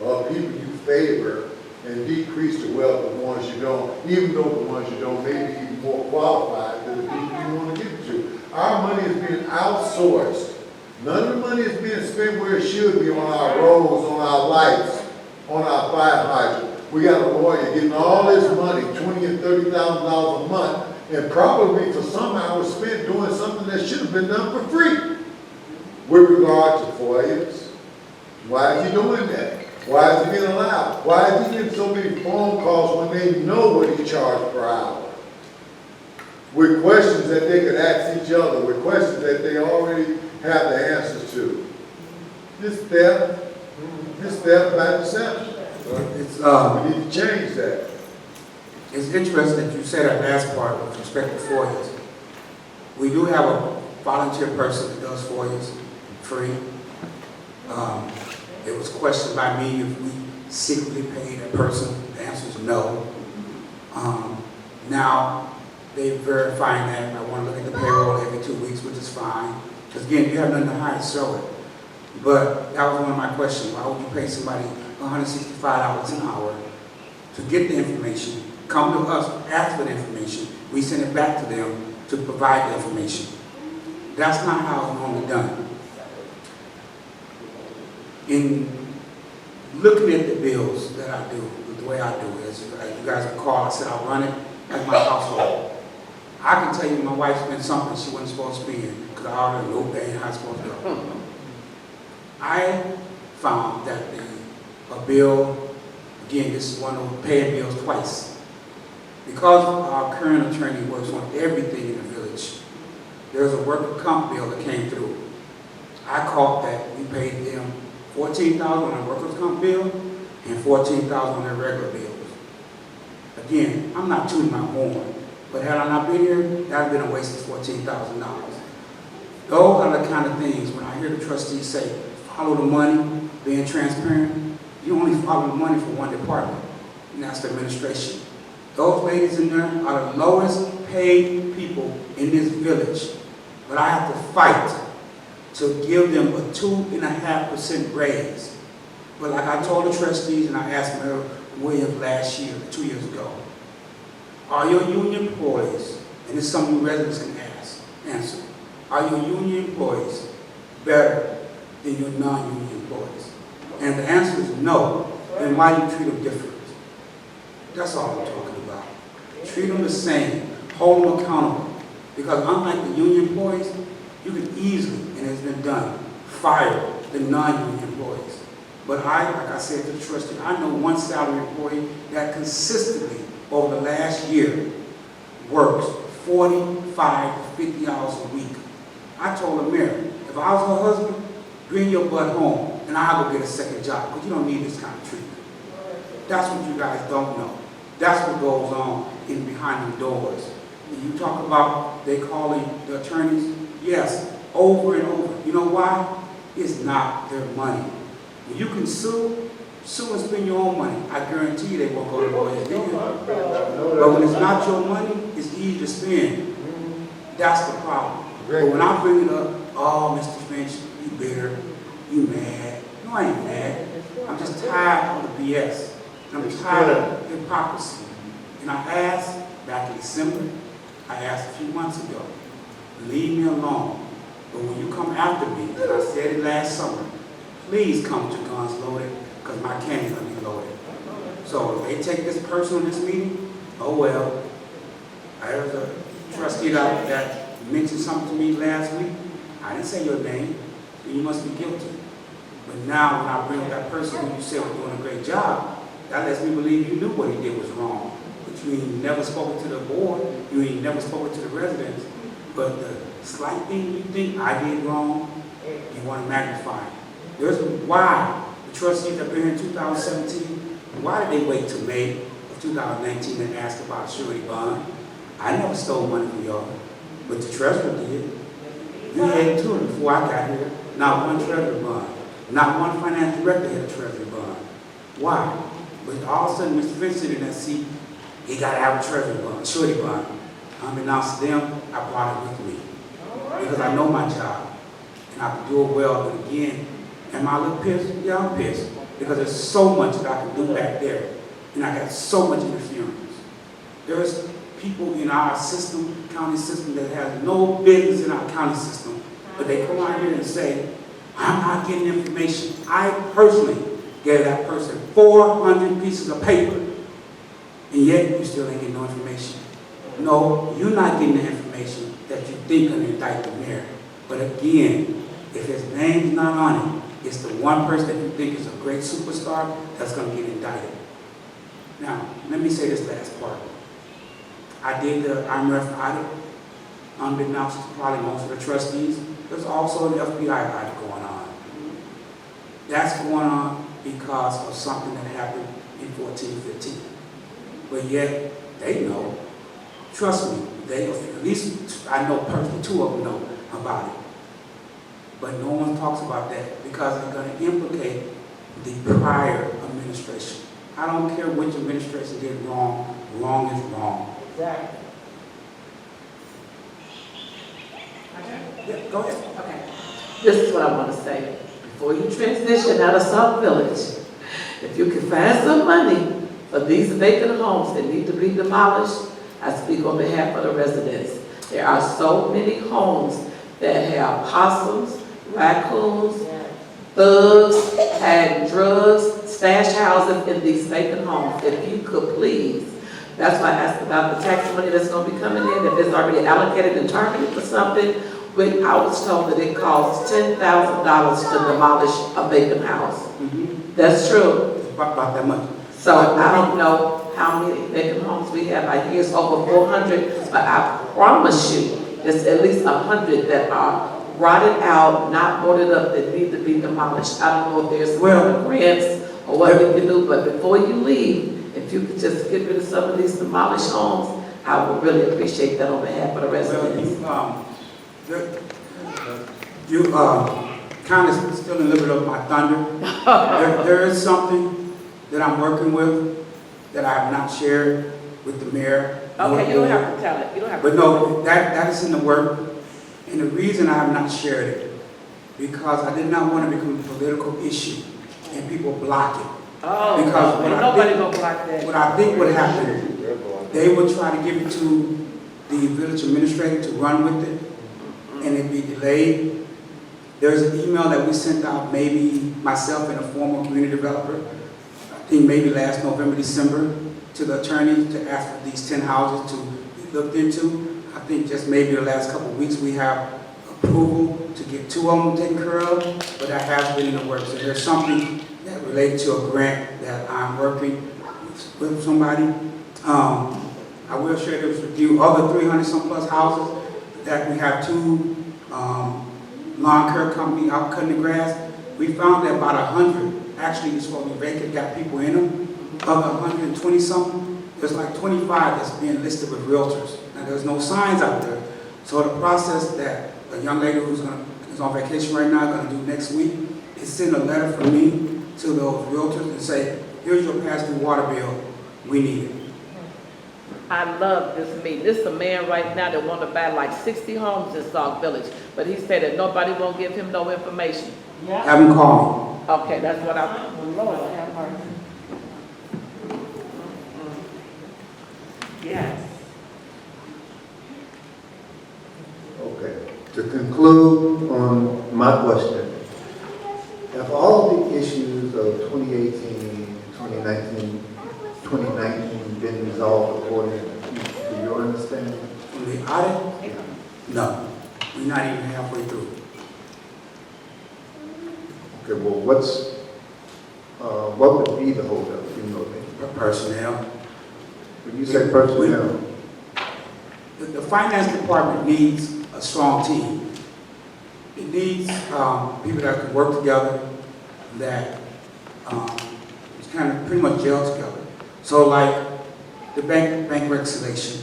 of people you favor and decrease the wealth of the ones you don't, even though the ones you don't may be even more qualified than the people you want to get to? Our money is being outsourced. None of the money is being spent where it should be, on our roads, on our lights, on our fire hydrant. We got a lawyer getting all this money, $20,000 and $30,000 a month, and probably for some hours spent doing something that should have been done for free. With regard to FOIAs, why is he doing that? Why is he being allowed? Why is he getting so many phone calls when they know what he charged per hour? With questions that they could ask each other, with questions that they already have the answers to. This theft by deception. We need to change that. It's interesting that you said that last part with respect to FOIAs. We do have a volunteer person that does FOIAs free. It was questioned by me if we secretly paid a person. The answer is no. Now, they're verifying that. I want to look at the payroll every 2 weeks, which is fine. Because again, you have nothing to hide, show it. But that was one of my questions. Why would you pay somebody $165 an hour to get the information, come to us, ask for the information, we send it back to them to provide the information? That's not how it's normally done. In looking at the bills that I do, way I do it. As you guys recall, I said I run it like my household. I can tell you my wife spent something she wasn't supposed to spend because I already know they ain't how it's supposed to go. I found that a bill, again, this is one of those paying bills twice. Because our current attorney works on everything in the village, there's a worker comp bill that came through. I caught that we paid them $14,000 on a workers' comp bill and $14,000 on their regular bills. Again, I'm not tooting my horn, but had I not been here, that would have been a waste of $14,000. Those are the kind of things, when I hear the trustees say, follow the money, being transparent, you only follow the money for one department, and that's the administration. Those ladies in there are the lowest paid people in this village, but I have to fight to give them a 2.5% raise. But like I told the trustees, and I asked Mayor Williams last year, 2 years ago, are your union employees, and this is something you residents can answer, are your union employees better than your non-union employees? And if the answer is no, then why do you treat them different? That's all I'm talking about. Treat them the same, hold them accountable. Because unlike the union employees, you can easily, and it's been done, fire the non-union employees. But like I said to the trustee, I know one salary employee that consistently over the last year works 45 to 50 hours a week. I told the mayor, if I was her husband, bring your butt home and I'll go get a second job because you don't need this kind of treatment. That's what you guys don't know. That's what goes on in behind the doors. When you talk about they calling the attorneys, yes, over and over. You know why? It's not their money. When you can sue and spend your own money. I guarantee you they won't go to lawyers. But when it's not your money, it's easy to spend. That's the problem. But when I bring it up, oh, Mr. Finch, you bitter, you mad. No, I ain't mad. I'm just tired of the BS. And I'm tired of hypocrisy. And I asked back in December, I asked a few months ago, leave me alone. But when you come after me, and I said it last summer, please come to guns loaded, because my cannon's gonna be loaded. So if they take this personal in this meeting, oh well. I was a trustee that mentioned something to me last week. I didn't say your name, and you must be guilty. But now when I bring up that person who you said was doing a great job, that lets me believe you knew what he did was wrong. But you ain't never spoken to the board, you ain't never spoken to the residents. But the slight thing you think I did wrong, you want to magnify it. There's why the trustees that been here in 2017, why did they wait till May of 2019 and ask about a surety bond? I never stole money from y'all, but the treasurer did. You had two before I got here, not one treasury bond. Not one finance director had a treasury bond. Why? But all of a sudden, Mr. Finch sitting in that seat, he got to have a treasury bond, surety bond. Unbeknownst to them, I brought it with me. Because I know my job, and I can do it well. But again, am I a little pissed? Yeah, I'm pissed. Because there's so much that I can do back there, and I got so much interference. There's people in our system, county system, that have no business in our county system, but they come out here and say, I'm not getting information. I personally gave that person 400 pieces of paper, and yet you still ain't getting no information. No, you're not getting the information that you think can indict the mayor. But again, if his name's not on it, it's the one person that you think is a great superstar that's going to get indicted. Now, let me say this last part. I did the IMRF audit, unbeknownst to probably most of the trustees. There's also an FBI audit going on. That's going on because of something that happened in 14-15. But yet, they know. Trust me, they, at least I know personally, 2 of them know about it. But no one talks about that because they're going to implicate the prior administration. I don't care which administration did wrong. Wrong is wrong. Exactly. Yeah, go ahead. Okay. This is what I want to say. Before you transition out of South Village, if you can find some money for these vacant homes that need to be demolished, I speak on behalf of the residents. There are so many homes that have possums, raccoons, thugs, had drugs, stash houses in these vacant homes, if you could please. That's why I asked about the tax money that's gonna be coming in, if it's already allocated and targeted for something. But I was told that it costs $10,000 to demolish a vacant house. That's true. It's about that much. So I don't know how many vacant homes we have. I hear it's over 400, but I promise you, there's at least 100 that are rotted out, not boarded up, that need to be demolished. I don't know if there's some grants or what we can do, but before you leave, if you could just get rid of some of these demolished homes, I would really appreciate that on behalf of the residents. You kind of still a little bit of my thunder. There is something that I'm working with that I have not shared with the mayor. Okay, you don't have to tell it, you don't have to. But no, that is in the work. And the reason I have not shared it, because I did not want to become a political issue and people block it. Oh, Because what I nobody think- gonna block that. What I think would happen, they would try to give it to the village administrator to run with it, and it'd be delayed. There's an email that we sent out, maybe myself and a former community developer, I think maybe last November, December, to the attorney to ask for these 10 houses to be looked into. I think just maybe the last couple of weeks we have approval to get 2 of them taken care of, but that has been in the works. And there's something that relates to a grant that I'm working with somebody. I will share this with you. Other 300 some plus houses that we have 2 lawn care company out cutting the grass. We found that about 100 actually is supposed to be vacant, got people in them. Other 120 something, there's like 25 that's being listed with realtors. Now there's no signs out there. So the process that a young lady who's on vacation right now gonna do next week is send a letter from me to those realtors and say, here's your past due water bill, we need it. I love this meeting. This is a man right now that want to buy like 60 homes in Sauk Village, but he said that nobody won't give him no information. Yeah. Have them call Okay, that's what I'm. Lord have mercy. Yes. Okay, to conclude on my question, have all the issues of 2018, 2019, 2019 been resolved according to your understanding? me. From the audit, Yeah. no, we're not even halfway through. Okay, well, what would be the holdup, you know, Personnel. when you say personnel? The finance department needs a strong team. It needs people that can work together, that kind of pretty much gel together. So like the bank reconciliation,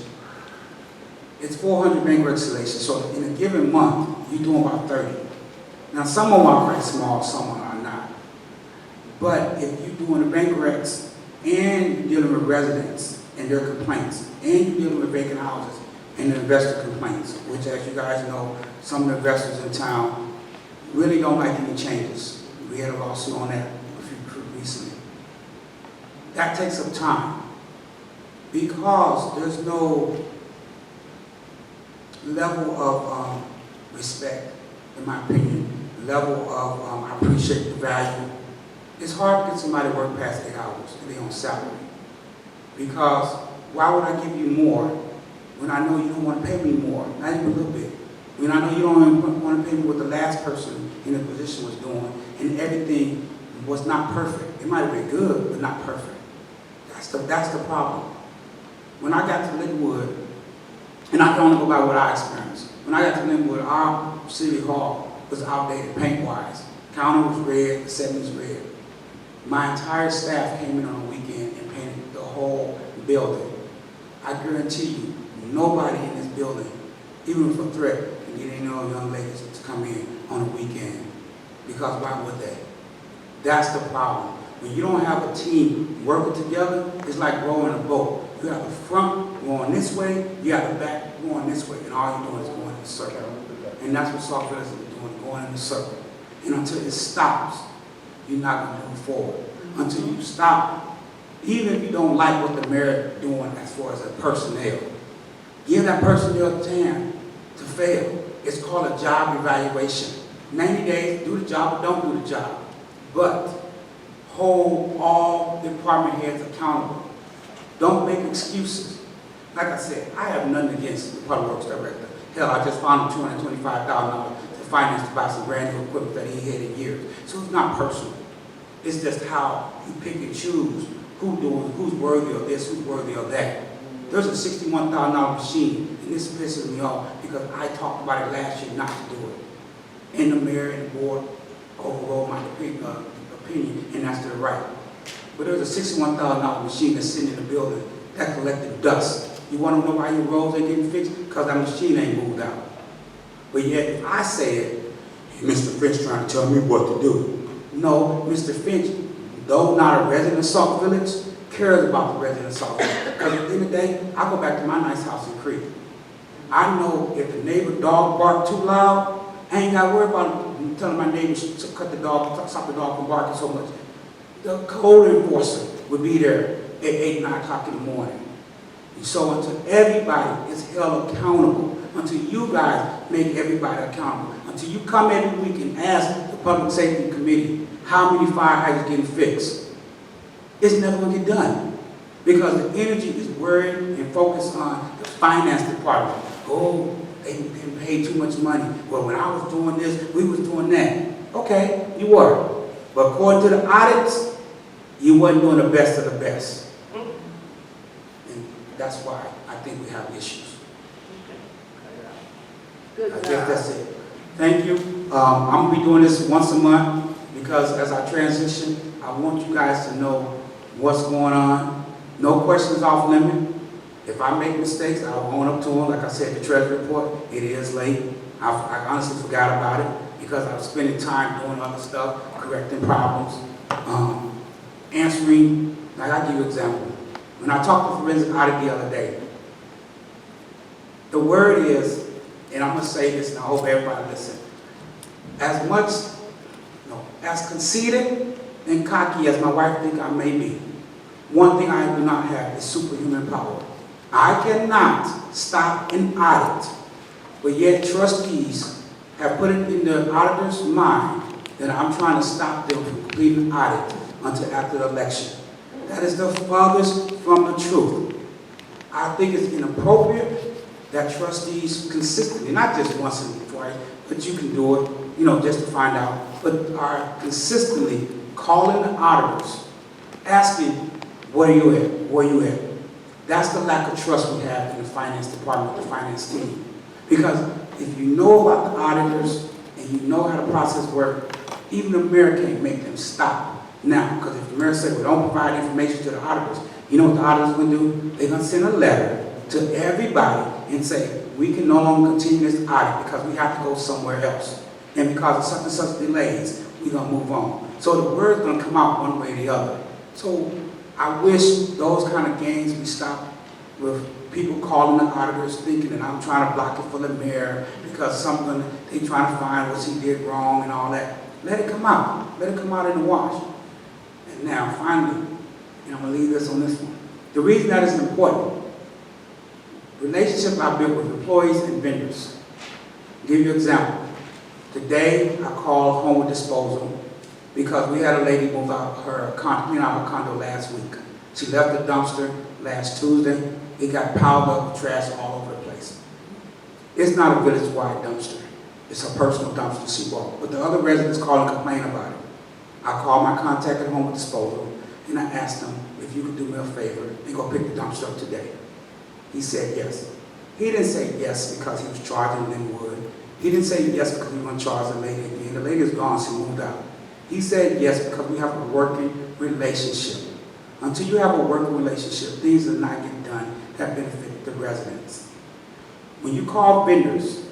it's 400 bank reconciliations. So in a given month, you're doing about 30. Now some of them are quite small, some are not. But if you're doing the bank recs and you're dealing with residents and their complaints, and you're dealing with vacant houses and the investor complaints, which as you guys know, some of the investors in town really don't like any changes. We had a lawsuit on that recently. That takes up time because there's no level of respect, in my opinion, level of I appreciate the value. It's hard to get somebody to work past 8 hours and they on salary. Because why would I give you more when I know you don't want to pay me more, not even a little bit? When I know you don't even want to pay me what the last person in the position was doing, and everything was not perfect. It might have been good, but not perfect. That's the problem. When I got to Linwood, and I can only go by what I experienced. When I got to Linwood, our city hall was outdated paint-wise. Counter was red, the setting was red. My entire staff came in on a weekend and painted the whole building. I guarantee you, nobody in this building, even for threat, can get any young ladies to come in on a weekend. Because why would they? That's the problem. When you don't have a team working together, it's like rowing a boat. You have the front going this way, you have the back going this way, and all you're doing is going in a circle. And that's what Sauk Village is doing, going in a circle. And until it stops, you're not going to move forward. Until you stop, even if you don't like what the mayor is doing as far as the personnel, give that personnel time to fail. It's called a job evaluation. 90 days, do the job or don't do the job. But hold all department heads accountable. Don't make excuses. Like I said, I have nothing against the public works director. Hell, I just found him $225,000 to finance to buy some brand new equipment that he had in years. So it's not personal. It's just how you pick and choose who's worthy of this, who's worthy of that. There's a $61,000 machine, and this pisses me off because I talked about it last year not to do it. And the mayor and the board overrode my opinion, and that's to the right. But there's a $61,000 machine that's sitting in the building that collected dust. You want to know why your roads ain't getting fixed? Because that machine ain't moved out. But yet, if I say it, hey, Mr. Finch trying to tell me what to do. No, Mr. Finch, though not a resident of Sauk Village, cares about the resident of Sauk Village. Because at the end of the day, I go back to my nice house in Crete. I know if the neighbor dog bark too loud, I ain't got to worry about telling my neighbors to cut the dog, stop the dog from barking so much. The code enforcer would be there at 8, 9 o'clock in the morning. And so until everybody is held accountable, until you guys make everybody accountable, until you come every week and ask the Public Safety Committee how many fire hydrants getting fixed, it's never going to get done. Because the energy is worried and focused on the finance department. Oh, they paid too much money. Well, when I was doing this, we was doing that. Okay, you were. But according to the audits, you wasn't doing the best of the best. And that's why I think we have issues. Good I job. guess that's it. Thank you. I'm going to be doing this once a month because as I transition, I want you guys to know what's going on. No questions off limit. If I make mistakes, I'll own up to them. Like I said, the treasury report, it is late. I honestly forgot about it because I was spending time doing other stuff, correcting problems, answering. Like I'll give you an example. When I talked to forensic audit the other day, the word is, and I'm going to say this and I hope everybody listen, as conceited and cocky as my wife thinks I may be, one thing I do not have is superhuman power. I cannot stop an audit, but yet trustees have put it in the auditor's mind that I'm trying to stop them from completing an audit until after the election. That is the farthest from the truth. I think it's inappropriate that trustees consistently, not just once and twice, but you can do it, just to find out, but are consistently calling the auditors, asking, where are you at? Where are you at? That's the lack of trust we have in the finance department, the finance team. Because if you know about the auditors and you know how the process works, even the mayor can't make them stop now. Because if the mayor said, we don't provide information to the auditors, you know what the auditors going to do? They're going to send a letter to everybody and say, we can no longer continue this audit because we have to go somewhere else. And because of such and such delays, we're going to move on. So the word's going to come out one way or the other. So I wish those kind of games we stop with people calling the auditors thinking that I'm trying to block it for the mayor because something they trying to find what he did wrong and all that. Let it come out. Let it come out in the wash. And now, finally, and I'm going to leave this on this one. The reason that is important, relationship I built with employees and vendors. I'll give you an example. Today, I called Home with Disposal because we had a lady move out her condo last week. She left the dumpster last Tuesday. It got piled up with trash all over the place. It's not a village-wide dumpster. It's a personal dumpster she bought. But the other residents called and complained about it. I called my contact at Home with Disposal and I asked them if you could do me a favor and go pick the dumpster up today. He said yes. He didn't say yes because he was charging Linwood. He didn't say yes because he was going to charge the lady again. The lady is gone, she moved out. He said yes because we have a working relationship. Until you have a working relationship, things are not getting done that benefit the residents. When you call vendors,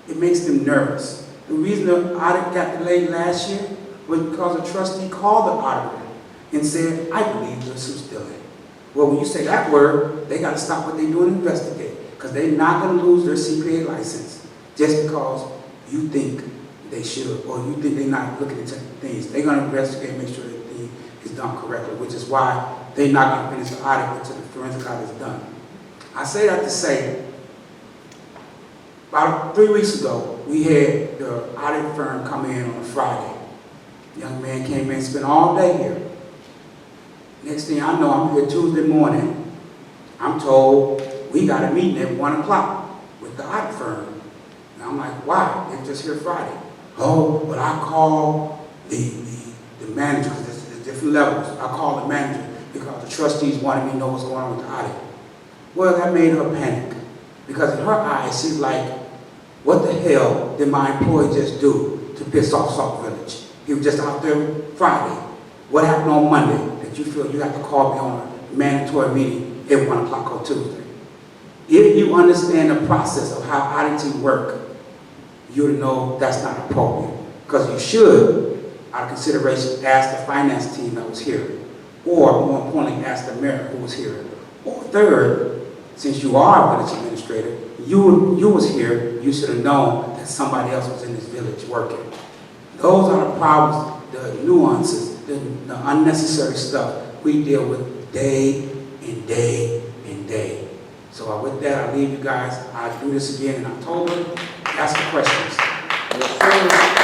it makes them nervous. The reason the audit got delayed last year was because a trustee called the auditor and said, I believe there's some stealing. Well, when you say that word, they got to stop what they're doing and investigate because they're not going to lose their CPA license just because you think they should or you think they're not looking at things. They're going to investigate and make sure that the thing is done correctly, which is why they're not going to finish the audit until the forensic audit is done. I say that to say, about 3 weeks ago, we had the audit firm come in on a Friday. Young man came in, spent all day here. Next thing I know, I'm here Tuesday morning. I'm told we got a meeting at 1 o'clock with the audit firm. And I'm like, why? They're just here Friday. Oh, but I call the manager, because there's different levels. I called the manager because the trustees wanted me to know what's going on with the audit. Well, that made her panic. Because in her eyes, she's like, what the hell did my employee just do to piss off Salt Village? He was just out there Friday. What happened on Monday that you feel you have to call me on a mandatory meeting at 1 o'clock on Tuesday? If you understand the process of how auditing work, you would know that's not appropriate. Because you should, out of consideration, ask the finance team that was here. Or, more importantly, ask the mayor who was here. Or third, since you are a village administrator, you was here, you should have known that somebody else was in this village working. Those are the problems, the nuances, the unnecessary stuff we deal with day and day and day. So with that, I'll leave you guys. I'll do this again in October. Ask the questions. Yes, sir.